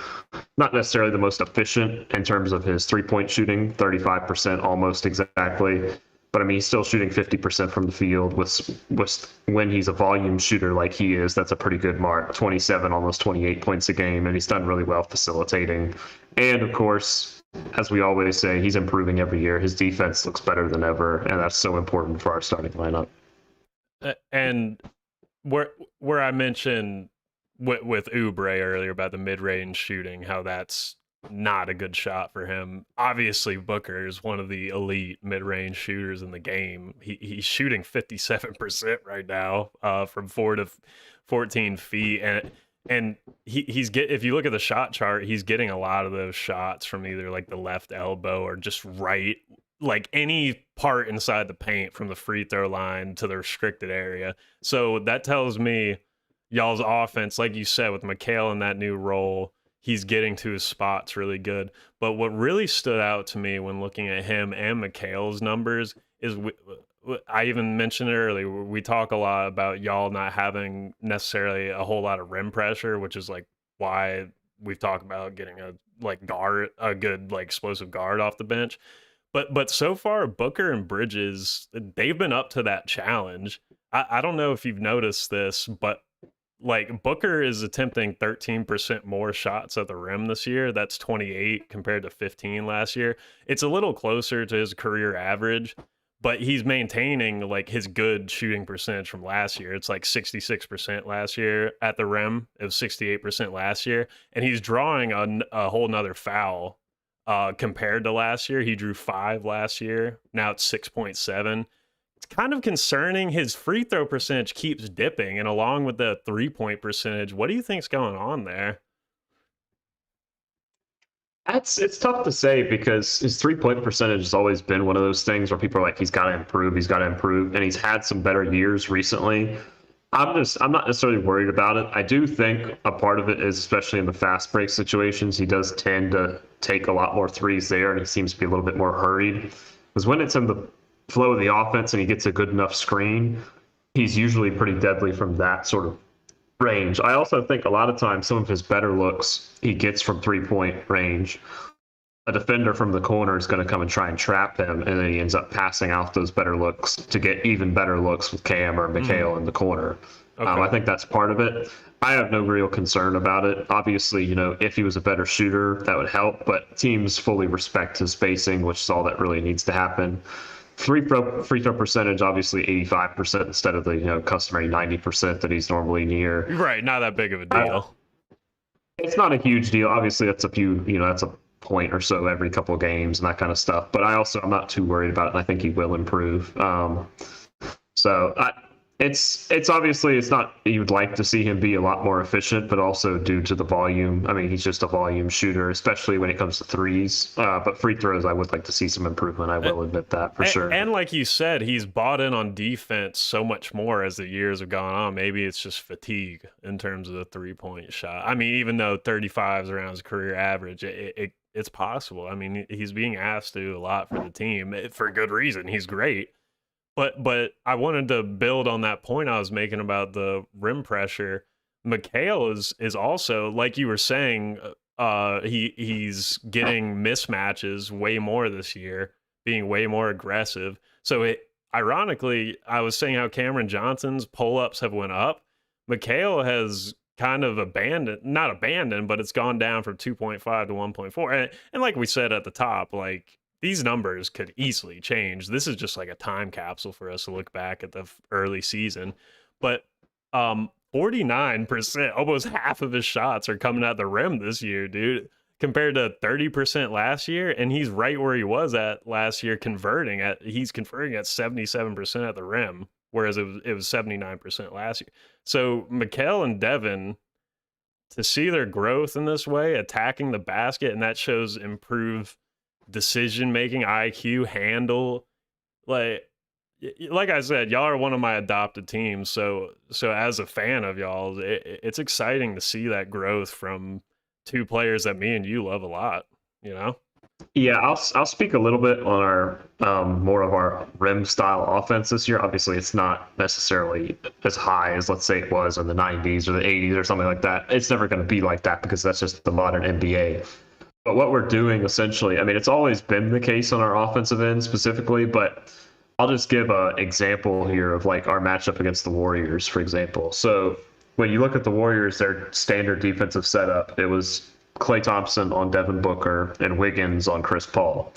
Not necessarily the most efficient in terms of his 3-point shooting, 35% almost exactly. But I mean, he's still shooting 50% from the field. With when he's a volume shooter like he is, that's a pretty good mark. 27, almost 28 points a game, and he's done really well facilitating. And of course, as we always say, he's improving every year. His defense looks better than ever, and that's so important for our starting lineup. And where I mentioned with Oubre earlier about the mid-range shooting, how that's not a good shot for him. Obviously, Booker is one of the elite mid-range shooters in the game. He's shooting 57% right now from 4 to 14 feet, and if you look at the shot chart, he's getting a lot of those shots from either like the left elbow or just right like any part inside the paint from the free throw line to the restricted area. So that tells me y'all's offense, like you said, with McHale in that new role, he's getting to his spots really good. But what really stood out to me when looking at him and McHale's numbers is I even mentioned it earlier. We talk a lot about y'all not having necessarily a whole lot of rim pressure, which is like why we've talked about getting a like guard, a good like explosive guard off the bench. But so far, Booker and Bridges, they've been up to that challenge. I don't know if you've noticed this, but like Booker is attempting 13% more shots at the rim this year. That's 28 compared to 15 last year. It's a little closer to his career average, but he's maintaining like his good shooting percentage from last year. It's like 66% last year at the rim. It was 68% last year. And he's drawing a whole nother foul compared to last year. He drew 5 last year. Now it's 6.7. It's kind of concerning. His free throw percentage keeps dipping, and along with the 3-point percentage, what do you think's going on there? It's tough to say because his 3-point percentage has always been one of those things where people are like, he's got to improve, and he's had some better years recently. I'm not necessarily worried about it. I do think a part of it is, especially in the fast break situations, he does tend to take a lot more threes there, and he seems to be a little bit more hurried. Because when it's in the flow of the offense and he gets a good enough screen, he's usually pretty deadly from that sort of range. I also think a lot of times some of his better looks he gets from 3-point range. A defender from the corner is going to come and try and trap him, and then he ends up passing out those better looks to get even better looks with Cam or McHale in the corner. Okay. I think that's part of it. I have no real concern about it. Obviously, if he was a better shooter, that would help, but teams fully respect his spacing, which is all that really needs to happen. Free throw percentage, obviously 85% instead of the customary 90% that he's normally near. Right, not that big of a deal. It's not a huge deal. Obviously, that's a few, that's a point or so every couple of games and that kind of stuff. But I'm not too worried about it. And I think he will improve. It's obviously it's not, you would like to see him be a lot more efficient, but also due to the volume. I mean, he's just a volume shooter, especially when it comes to threes. But free throws, I would like to see some improvement. I will admit that for sure. And like you said, he's bought in on defense so much more as the years have gone on. Maybe it's just fatigue in terms of the 3-point shot. I mean, even though 35 is around his career average, it's possible. I mean, he's being asked to do a lot for the team for good reason. He's great. But I wanted to build on that point I was making about the rim pressure. McHale is also, like you were saying, he's getting mismatches way more this year, being way more aggressive. So ironically, I was saying how Cameron Johnson's pull-ups have went up. McHale has kind of not abandoned, but it's gone down from 2.5 to 1.4. And like we said at the top, like, these numbers could easily change. This is just like a time capsule for us to look back at the early season. But 49%, almost half of his shots are coming at the rim this year, dude, compared to 30% last year. And he's right where he was at last year, he's converting at 77% at the rim, whereas it was 79% last year. So McHale and Devin, to see their growth in this way, attacking the basket, and that shows improved decision making, IQ, handle. Like I said, y'all are one of my adopted teams. So as a fan of y'all, it's exciting to see that growth from two players that me and you love a lot. Yeah, I'll speak a little bit on our more of our rim style offense this year. Obviously, it's not necessarily as high as, let's say, it was in the 90s or the 80s or something like that. It's never going to be like that because that's just the modern NBA. But what we're doing essentially, I mean, it's always been the case on our offensive end specifically, but I'll just give an example here of like our matchup against the Warriors, for example. So when you look at the Warriors, their standard defensive setup, it was Klay Thompson on Devin Booker and Wiggins on Chris Paul.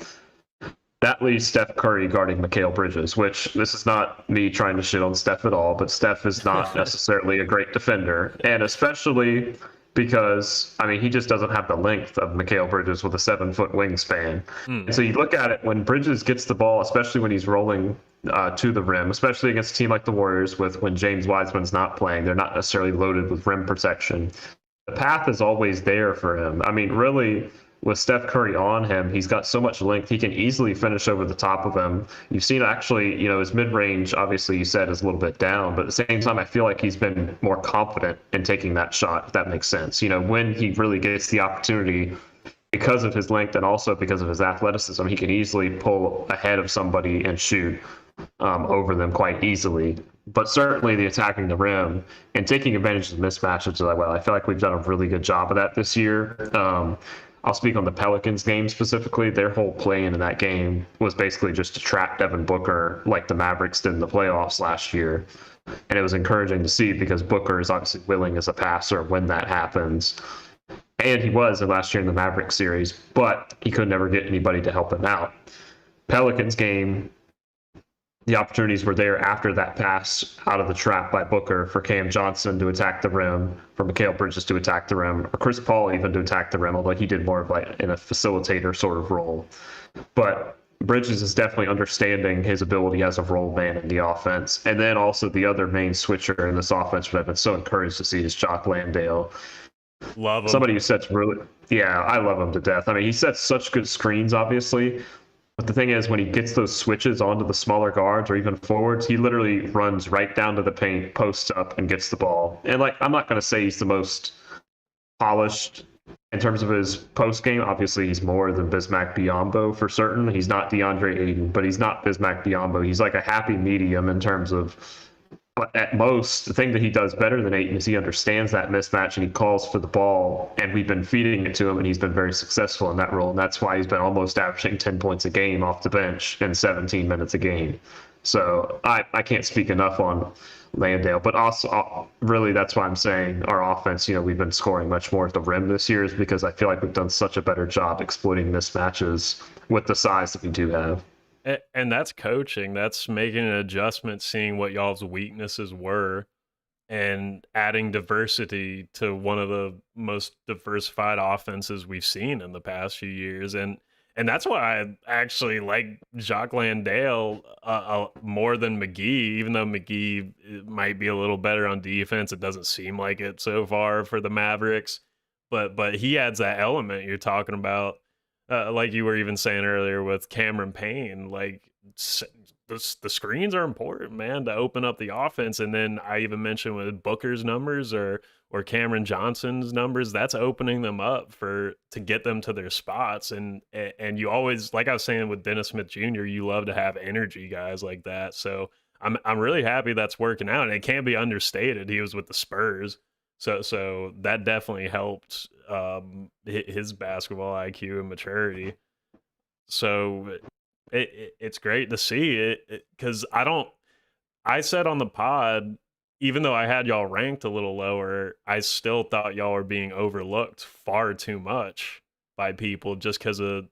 That leaves Steph Curry guarding Mikal Bridges, which this is not me trying to shit on Steph at all, but Steph is not necessarily a great defender. And especially because, I mean, he just doesn't have the length of Mikal Bridges with a 7-foot wingspan. And so you look at it, when Bridges gets the ball, especially when he's rolling to the rim, especially against a team like the Warriors, when James Wiseman's not playing, they're not necessarily loaded with rim protection. The path is always there for him. I mean, really, with Steph Curry on him, he's got so much length. He can easily finish over the top of him. You've seen actually, his mid range, obviously, you said is a little bit down, but at the same time, I feel like he's been more confident in taking that shot, if that makes sense. When he really gets the opportunity, because of his length and also because of his athleticism, he can easily pull ahead of somebody and shoot over them quite easily. But certainly the attacking the rim and taking advantage of the mismatches as well. I feel like we've done a really good job of that this year. I'll speak on the Pelicans game specifically. Their whole plan in that game was basically just to trap Devin Booker like the Mavericks did in the playoffs last year. And it was encouraging to see because Booker is obviously willing as a passer when that happens. And he was last year in the Mavericks series, but he could never get anybody to help him out. Pelicans game, the opportunities were there after that pass out of the trap by Booker for Cam Johnson to attack the rim, for Mikal Bridges to attack the rim, or Chris Paul even to attack the rim, although he did more of like in a facilitator sort of role. But Bridges is definitely understanding his ability as a role man in the offense. And then also the other main switcher in this offense, which I've been so encouraged to see, is Jock Landale. Love him. Somebody who sets really, yeah, I love him to death. I mean, he sets such good screens, obviously. But the thing is, when he gets those switches onto the smaller guards or even forwards, he literally runs right down to the paint, posts up, and gets the ball. And I'm not going to say he's the most polished in terms of his post game. Obviously, he's more than Bismack Biyombo for certain. He's not DeAndre Ayton, but he's not Bismack Biyombo. He's like a happy medium in terms of. But at most, the thing that he does better than Ayton is he understands that mismatch and he calls for the ball. And we've been feeding it to him, and he's been very successful in that role. And that's why he's been almost averaging 10 points a game off the bench in 17 minutes a game. So I can't speak enough on Landale. But also, really, that's why I'm saying our offense, we've been scoring much more at the rim this year, is because I feel like we've done such a better job exploiting mismatches with the size that we do have. And that's coaching. That's making an adjustment, seeing what y'all's weaknesses were, and adding diversity to one of the most diversified offenses we've seen in the past few years. And that's why I actually like Jock Landale more than McGee, even though McGee might be a little better on defense. It doesn't seem like it so far for the Mavericks, but he adds that element you're talking about. Like you were even saying earlier with Cameron Payne, like the screens are important, man, to open up the offense. And then I even mentioned with Booker's numbers or Cameron Johnson's numbers, that's opening them up to get them to their spots. And you always, like I was saying with Dennis Smith Jr., you love to have energy guys like that. So I'm really happy that's working out, and it can't be understated. He was with the Spurs. So that definitely helped his basketball IQ and maturity. So it's great to see it because I said on the pod, even though I had y'all ranked a little lower, I still thought y'all were being overlooked far too much by people just because of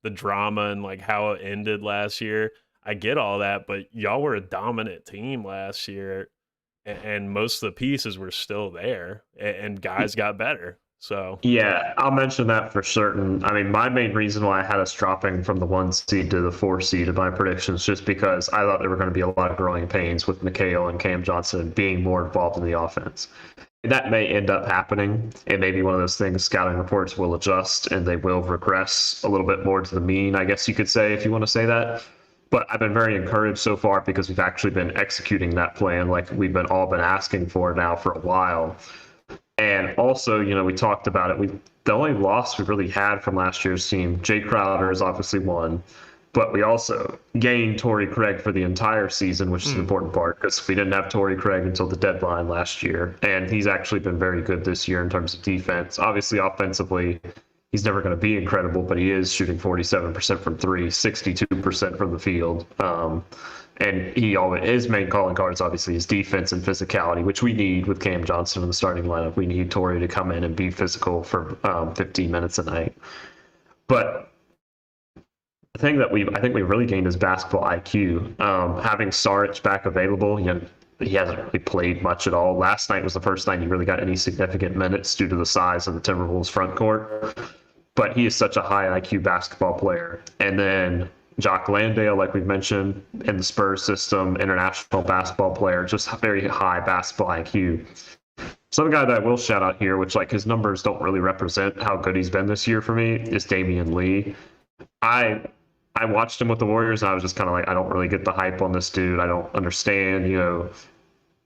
the drama and like how it ended last year. I get all that, but y'all were a dominant team last year. And most of the pieces were still there, and guys got better. So yeah, I'll mention that for certain. I mean, my main reason why I had us dropping from the 1 seed to the 4 seed in my predictions, just because I thought there were going to be a lot of growing pains with Mikal and Cam Johnson being more involved in the offense. That may end up happening. It may be one of those things scouting reports will adjust and they will regress a little bit more to the mean, I guess you could say, if you want to say that. But I've been very encouraged so far because we've actually been executing that plan like we've been asking for now for a while. And also, we talked about it. The only loss we really had from last year's team, Jay Crowder is obviously one, but we also gained Torrey Craig for the entire season, which is an important part because we didn't have Torrey Craig until the deadline last year. And he's actually been very good this year in terms of defense. Obviously, offensively, he's never going to be incredible, but he is shooting 47% from three, 62% from the field. And his main calling cards, obviously, is defense and physicality, which we need with Cam Johnson in the starting lineup. We need Torrey to come in and be physical for 15 minutes a night. But the thing that I think we really gained is basketball IQ. Having Saric back available, he hasn't really played much at all. Last night was the first night he really got any significant minutes due to the size of the Timberwolves front court. But he is such a high IQ basketball player. And then Jock Landale, like we've mentioned, in the Spurs system, international basketball player, just very high basketball IQ. Some guy that I will shout out here, which like his numbers don't really represent how good he's been this year for me, is Damian Lee. I I watched him with the Warriors, and I was just kind of like, I don't really get the hype on this dude. I don't understand,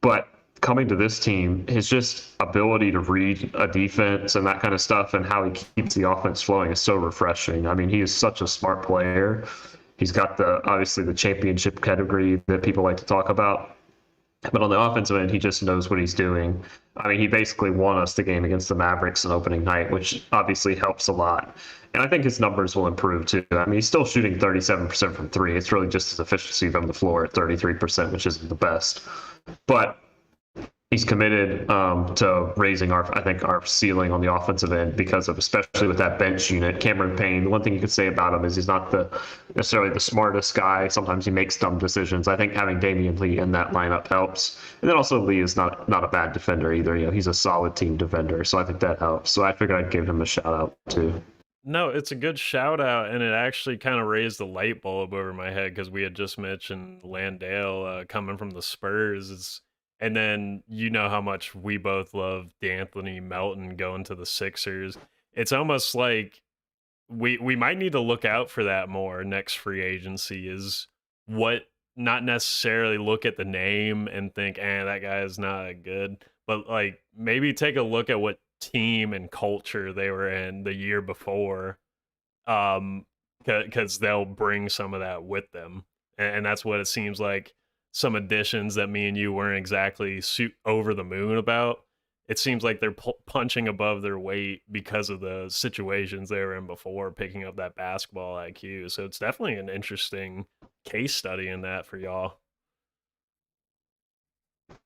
But coming to this team, his just ability to read a defense and that kind of stuff, and how he keeps the offense flowing is so refreshing. I mean, he is such a smart player. He's got the obviously the championship category that people like to talk about. But on the offensive end, he just knows what he's doing. I mean, he basically won us the game against the Mavericks on opening night, which obviously helps a lot. And I think his numbers will improve too. I mean, he's still shooting 37% from three. It's really just his efficiency from the floor at 33%, which isn't the best. But he's committed to raising our ceiling on the offensive end because of, especially with that bench unit. Cameron Payne, the one thing you could say about him is he's not necessarily the smartest guy. Sometimes he makes dumb decisions. I think having Damian Lee in that lineup helps. And then also Lee is not a bad defender either. He's a solid team defender, so I think that helps. So I figured I'd give him a shout out too. No, it's a good shout out, and it actually kind of raised the light bulb over my head because we had just mentioned Landale coming from the Spurs. And then you know how much we both love D'Anthony Melton going to the Sixers. It's almost like we might need to look out for that more next free agency. Is what, not necessarily look at the name and think, that guy is not good, but like maybe take a look at what team and culture they were in the year before, because they'll bring some of that with them, and that's what it seems like. Some additions that me and you weren't exactly over the moon about, it seems like they're punching above their weight because of the situations they were in before, picking up that basketball IQ. So it's definitely an interesting case study in that for y'all.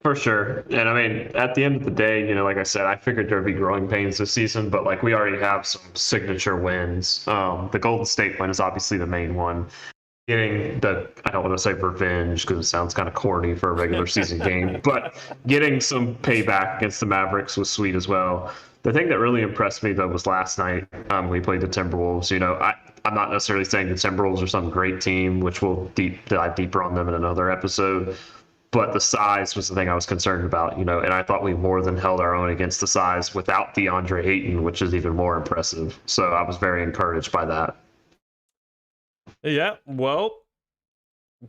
For sure. And I mean, at the end of the day, like I said, I figured there'd be growing pains this season, but like we already have some signature wins. The Golden State win is obviously the main one. Getting I don't want to say revenge because it sounds kind of corny for a regular season game, but getting some payback against the Mavericks was sweet as well. The thing that really impressed me though was last night we played the Timberwolves. I'm not necessarily saying the Timberwolves are some great team, which we'll dive deeper on them in another episode. But the size was the thing I was concerned about, and I thought we more than held our own against the size without DeAndre Ayton, which is even more impressive. So I was very encouraged by that. Yeah, well,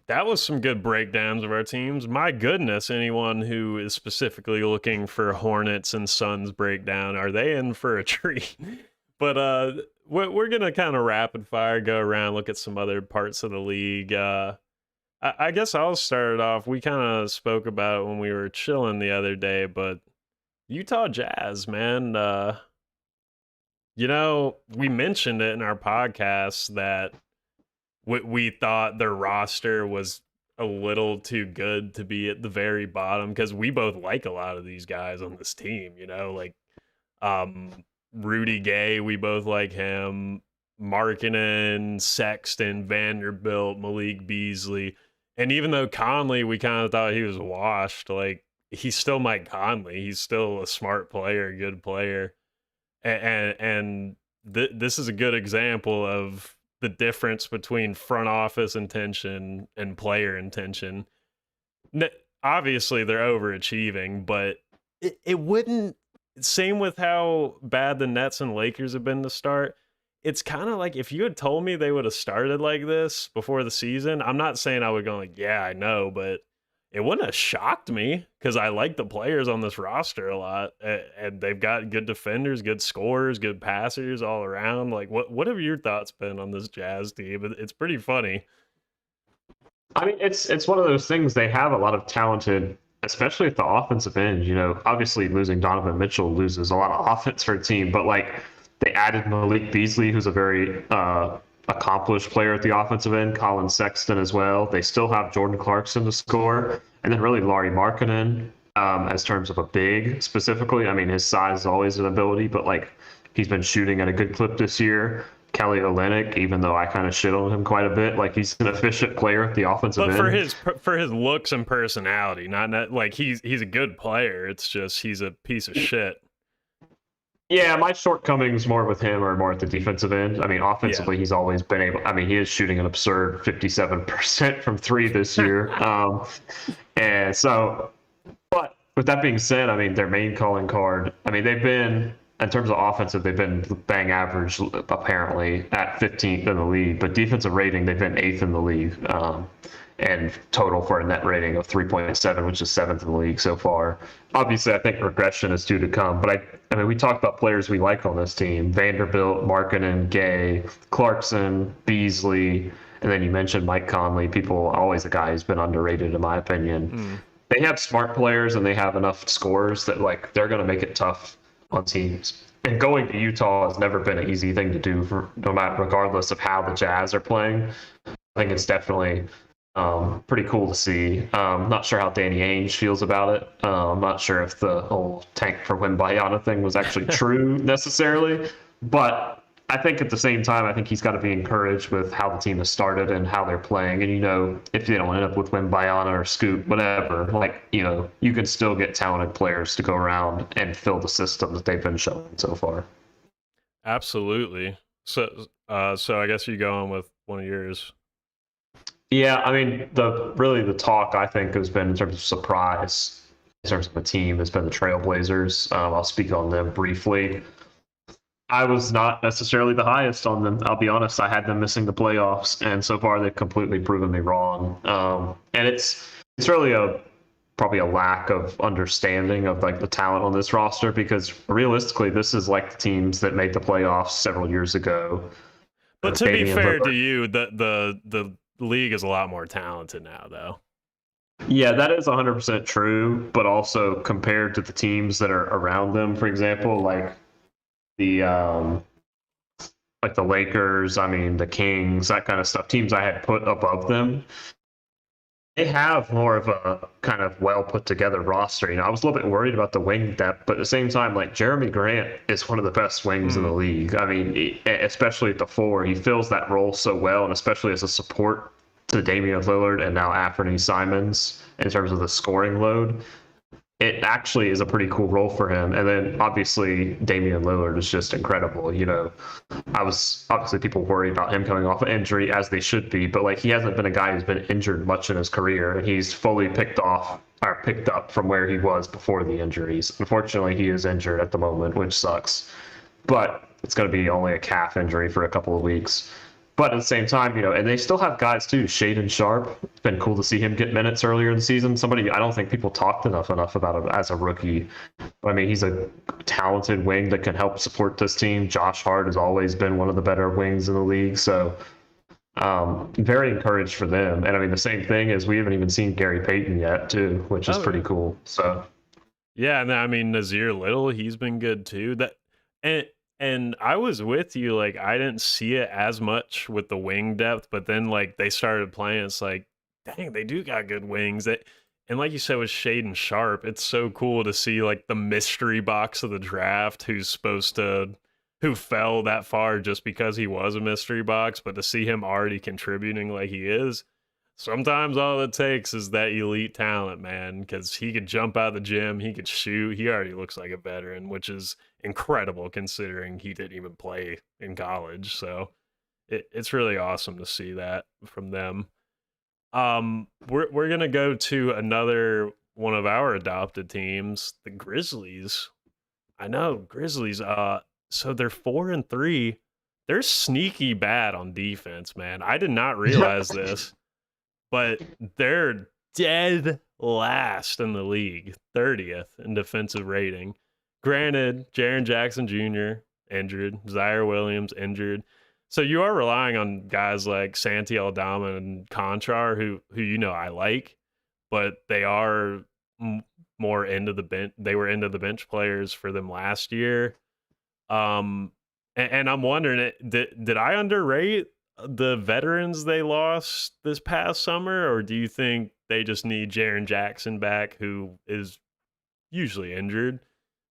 that was some good breakdowns of our teams. My goodness, anyone who is specifically looking for Hornets and Suns breakdown, are they in for a treat? But we're gonna kind of rapid fire go around, look at some other parts of the league. I guess I'll start it off. We kind of spoke about it when we were chilling the other day, but Utah Jazz, man. We mentioned it in our podcast that we thought their roster was a little too good to be at the very bottom, because we both like a lot of these guys on this team, like Rudy Gay, we both like him, Markkanen, Sexton, Vanderbilt, Malik Beasley. And even though Conley, we kind of thought he was washed, like he's still Mike Conley. He's still a smart player, good player. And this is a good example of the difference between front office intention and player intention. Obviously, they're overachieving, but it wouldn't. Same with how bad the Nets and Lakers have been to start. It's kind of like if you had told me they would have started like this before the season, I'm not saying I would go like, yeah, I know, but it wouldn't have shocked me because I like the players on this roster a lot, and they've got good defenders, good scorers, good passers all around. Like, what have your thoughts been on this Jazz team? It's pretty funny. I mean, it's one of those things. They have a lot of talented, especially at the offensive end. Obviously losing Donovan Mitchell loses a lot of offense for a team, but like they added Malik Beasley, who's a very accomplished player at the offensive end, Colin Sexton as well. They still have Jordan Clarkson to score, and then really Lauri Markkanen as terms of a big specifically. I mean, his size is always an ability, but like he's been shooting at a good clip this year. Kelly Olynyk, even though I kind of shit on him quite a bit, like he's an efficient player at the offensive end. But for his looks and personality, not like he's a good player. It's just he's a piece of shit. Yeah, my shortcomings more with him are more at the defensive end. I mean, offensively, He's always been able. I mean, he is shooting an absurd 57% from three this year, and so. But with that being said, I mean, their main calling card, I mean, they've been, in terms of offensive, they've been bang average, apparently, at 15th in the league. But defensive rating, they've been 8th in the league. And total for a net rating of 3.7, which is 7th in the league so far. Obviously, I think regression is due to come. But I mean, we talked about players we like on this team: Vanderbilt, Markkanen, Gay, Clarkson, Beasley, and then you mentioned Mike Conley. People, always a guy who's been underrated, in my opinion. They have smart players and they have enough scores that like they're going to make it tough on teams. And going to Utah has never been an easy thing to do, for no matter regardless of how the Jazz are playing. I think it's definitely pretty cool to see. Not sure how Danny Ainge feels about it. I'm not sure if the whole tank for Wembanyama thing was actually true necessarily, but I think at the same time, I think he's got to be encouraged with how the team has started and how they're playing. And, you know, if they don't end up with Wembanyama or Scoot, whatever, like, you know, you can still get talented players to go around and fill the system that they've been showing so far. Absolutely. So I guess you go on with one of yours. Yeah, I mean, the talk I think has been in terms of surprise, in terms of the team, has been the Trailblazers. I'll speak on them briefly. I was not necessarily the highest on them. I'll be honest. I had them missing the playoffs, and so far they've completely proven me wrong. And it's really probably a lack of understanding of like the talent on this roster, because realistically, this is like the teams that made the playoffs several years ago. But to be fair to you, the league is a lot more talented now, though. Yeah, that is 100% true. But also compared to the teams that are around them, for example, like the Lakers, I mean the Kings, that kind of stuff, teams I had put above them, they have more of a kind of well put together roster. You know, I was a little bit worried about the wing depth, but at the same time, like Jeremy Grant is one of the best wings in the league. I mean, especially at the 4, he fills that role so well, and especially as a support to Damian Lillard and now Anthony Simons in terms of the scoring load. It actually is a pretty cool role for him. And then obviously Damian Lillard is just incredible. You know, I was obviously people worried about him coming off an injury, as they should be, but like he hasn't been a guy who's been injured much in his career, and he's fully picked up from where he was before the injuries. Unfortunately, he is injured at the moment, which sucks, but it's going to be only a calf injury for a couple of weeks. But at the same time, you know, and they still have guys too. Shaedon Sharpe, it's been cool to see him get minutes earlier in the season. Somebody I don't think people talked enough about him as a rookie. But I mean, he's a talented wing that can help support this team. Josh Hart has always been one of the better wings in the league, so very encouraged for them. And I mean, the same thing is we haven't even seen Gary Payton yet, too, which is pretty cool. So yeah, and I mean Nazir Little, he's been good too. And I was with you, like I didn't see it as much with the wing depth, but then like they started playing, it's like, dang, they do got good wings. And like you said with Shaedon Sharpe, it's so cool to see like the mystery box of the draft who fell that far just because he was a mystery box, but to see him already contributing like he is, sometimes all it takes is that elite talent, man, because he could jump out of the gym, he could shoot, he already looks like a veteran, which is incredible considering he didn't even play in college. So it's really awesome to see that from them. We're gonna go to another one of our adopted teams, the Grizzlies. I know, Grizzlies. So they're 4-3. They're sneaky bad on defense, man. I did not realize this, but they're dead last in the league, 30th in defensive rating. Granted, Jaren Jackson Jr. injured, Zaire Williams injured. So you are relying on guys like Santi Aldama and Conchar, who you know I like, but they are more into the bench. They were into the bench players for them last year. And I'm wondering, did I underrate the veterans they lost this past summer, or do you think they just need Jaren Jackson back, who is usually injured?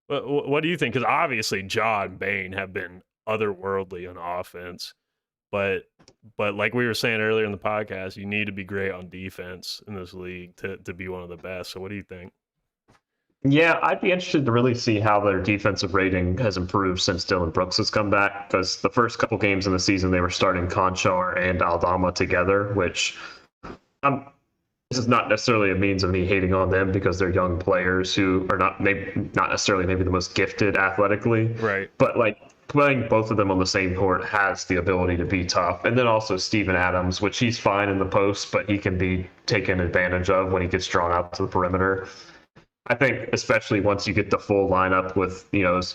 What do you think? Because obviously Ja and Bane have been otherworldly on offense, but like we were saying earlier in the podcast, you need to be great on defense in this league to be one of the best. So what do you think? Yeah, I'd be interested to really see how their defensive rating has improved since Dylan Brooks has come back, because the first couple games in the season they were starting Conchar and Aldama together, which this is not necessarily a means of me hating on them because they're young players who are not necessarily maybe the most gifted athletically, Right. but like playing both of them on the same court has the ability to be tough. And then also Steven Adams, which he's fine in the post, but he can be taken advantage of when he gets drawn out to the perimeter. I think especially once you get the full lineup with,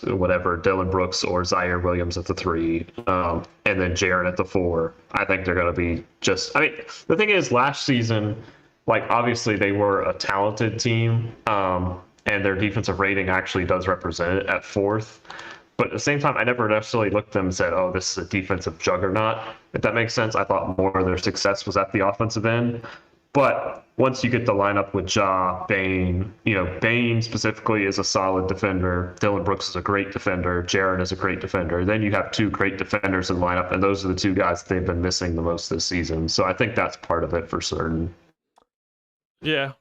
whatever, Dylan Brooks or Zaire Williams at the three, and then Jaron at the four, I think they're going to be just. I mean, the thing is, last season, like obviously they were a talented team, and their defensive rating actually does represent it at fourth. But at the same time, I never necessarily looked at them and said, "Oh, this is a defensive juggernaut." If that makes sense, I thought more of their success was at the offensive end. But once you get the lineup with Ja, Bane, Bane specifically is a solid defender. Dylan Brooks is a great defender. Jaron is a great defender. Then you have two great defenders in the lineup, and those are the two guys that they've been missing the most this season. So I think that's part of it for certain. Yeah,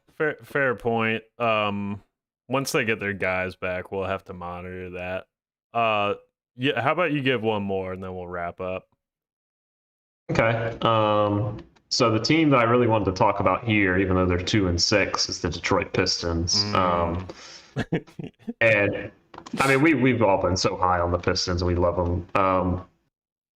fair point. Once they get their guys back, we'll have to monitor that. Yeah, how about you give one more and then we'll wrap up? Okay. So the team that I really wanted to talk about here, even though they're 2-6, is the Detroit Pistons. And I mean, we've all been so high on the Pistons, and we love them.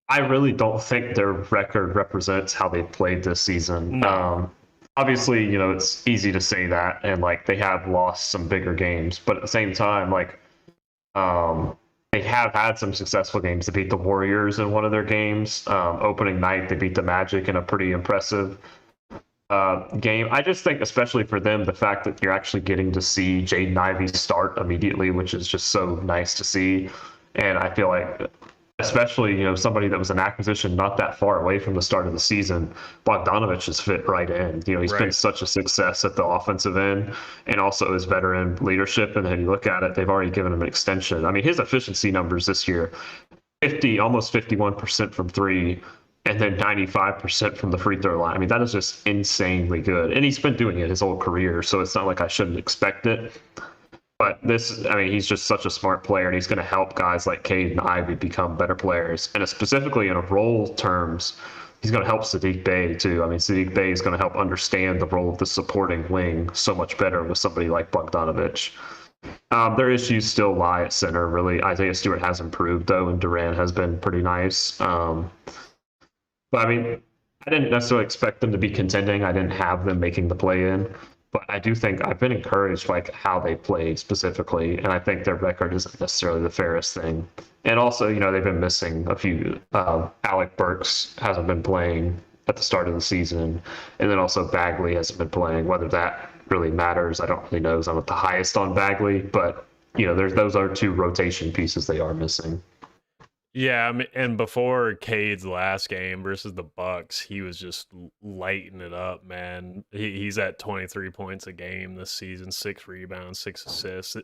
I really don't think their record represents how they played this season. No. Obviously, it's easy to say that, and like they have lost some bigger games, but at the same time, like they have had some successful games. They beat the Warriors in one of their games. Opening night, they beat the Magic in a pretty impressive game. I just think, especially for them, the fact that you're actually getting to see Jaden Ivey start immediately, which is just so nice to see. And I feel like, especially, somebody that was an acquisition not that far away from the start of the season, Bogdanovich has fit right in. He's been such a success at the offensive end and also his veteran leadership. And then you look at it, they've already given him an extension. I mean, his efficiency numbers this year, almost 51% from three, and then 95% from the free throw line. I mean, that is just insanely good. And he's been doing it his whole career, so it's not like I shouldn't expect it. But he's just such a smart player, and he's going to help guys like Cade and Ivy become better players. And specifically in a role terms, he's going to help Saddiq Bey too. I mean, Saddiq Bey is going to help understand the role of the supporting wing so much better with somebody like Bogdanovich. Their issues still lie at center, really. Isaiah Stewart has improved, though, and Durant has been pretty nice. But I mean, I didn't necessarily expect them to be contending. I didn't have them making the play-in. But I do think I've been encouraged by how they played specifically, and I think their record isn't necessarily the fairest thing. And also, they've been missing a few. Alec Burks hasn't been playing at the start of the season, and then also Bagley hasn't been playing. Whether that really matters, I don't really know. I'm not the highest on Bagley, but those are two rotation pieces they are missing. Yeah, I mean, and before Cade's last game versus the Bucks, he was just lighting it up, man. He's at 23 points a game this season, 6 rebounds, 6 assists.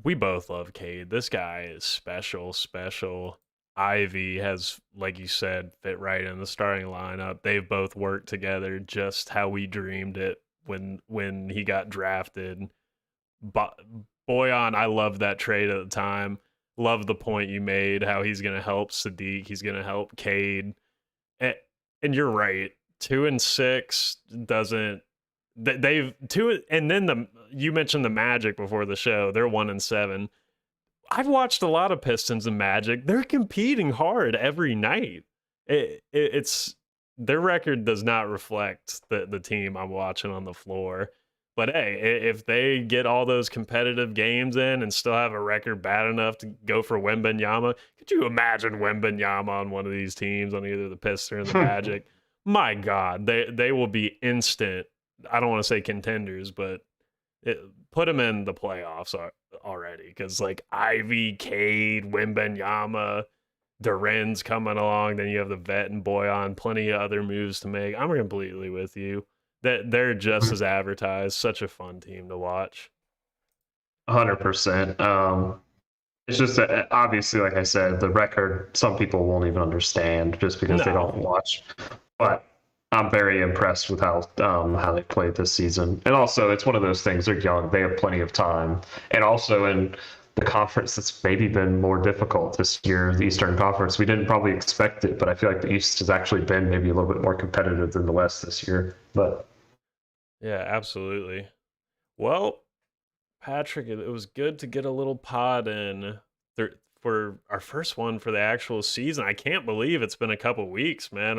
We both love Cade. This guy is special. Ivy has, like you said, fit right in the starting lineup. They've both worked together just how we dreamed it when he got drafted. Boyan, I loved that trade at the time. Love the point you made, how he's going to help Saddiq, he's going to help Cade. And you're right. 2-6 doesn't. They've two, and then you mentioned the Magic before the show. They're 1-7. I've watched a lot of Pistons and Magic. They're competing hard every night. It's their record does not reflect the team I'm watching on the floor. But hey, if they get all those competitive games in and still have a record bad enough to go for Wembanyama, could you imagine Wembanyama on one of these teams, on either the Pistons or the Magic? My God, they will be instant. I don't want to say contenders, but put them in the playoffs already. Because like Ivy, Cade, Wembanyama, Duren's coming along. Then you have the vet and Boyan, plenty of other moves to make. I'm completely with you. That they're just as advertised. Such a fun team to watch. 100%. It's just that obviously, like I said, the record some people won't even understand just because they don't watch. But I'm very impressed with how they played this season. And also, it's one of those things. They're young. They have plenty of time. And also in the conference that's maybe been more difficult this year, the Eastern Conference, we didn't probably expect it, but I feel like the East has actually been maybe a little bit more competitive than the West this year. But Yeah, absolutely. Well, Patrick, it was good to get a little pod in for our first one for the actual season. I can't believe it's been a couple weeks, man.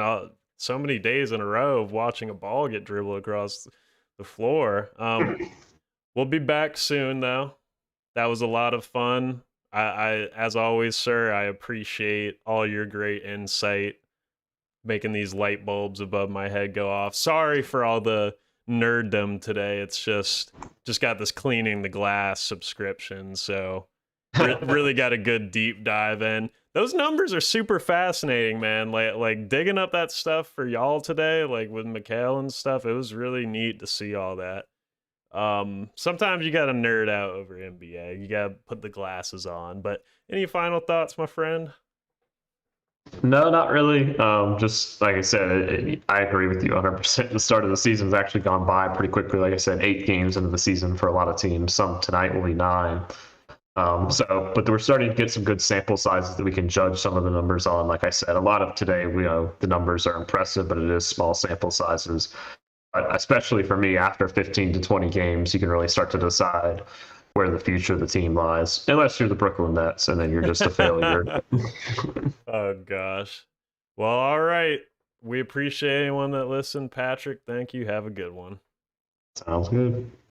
So many days in a row of watching a ball get dribbled across the floor. We'll be back soon, though. That was a lot of fun. As always, sir, I appreciate all your great insight, making these light bulbs above my head go off. Sorry for all the nerddom today. It's just got this cleaning the glass subscription, so really got a good deep dive in. Those numbers are super fascinating, man. Like digging up that stuff for y'all today, like with Mikhail and stuff. It was really neat to see all that. Sometimes you got to nerd out over NBA. You got to put the glasses on. But any final thoughts, my friend? No, not really. Just like I said, I agree with you 100%. The start of the season's actually gone by pretty quickly. Like I said, 8 games into the season for a lot of teams. Some tonight will be 9. But we're starting to get some good sample sizes that we can judge some of the numbers on. Like I said, a lot of today, the numbers are impressive, but it is small sample sizes. But especially for me, after 15 to 20 games, you can really start to decide where the future of the team lies. Unless you're the Brooklyn Nets, and then you're just a failure. Oh gosh. Well, all right. We appreciate anyone that listened. Patrick, thank you. Have a good one. Sounds good.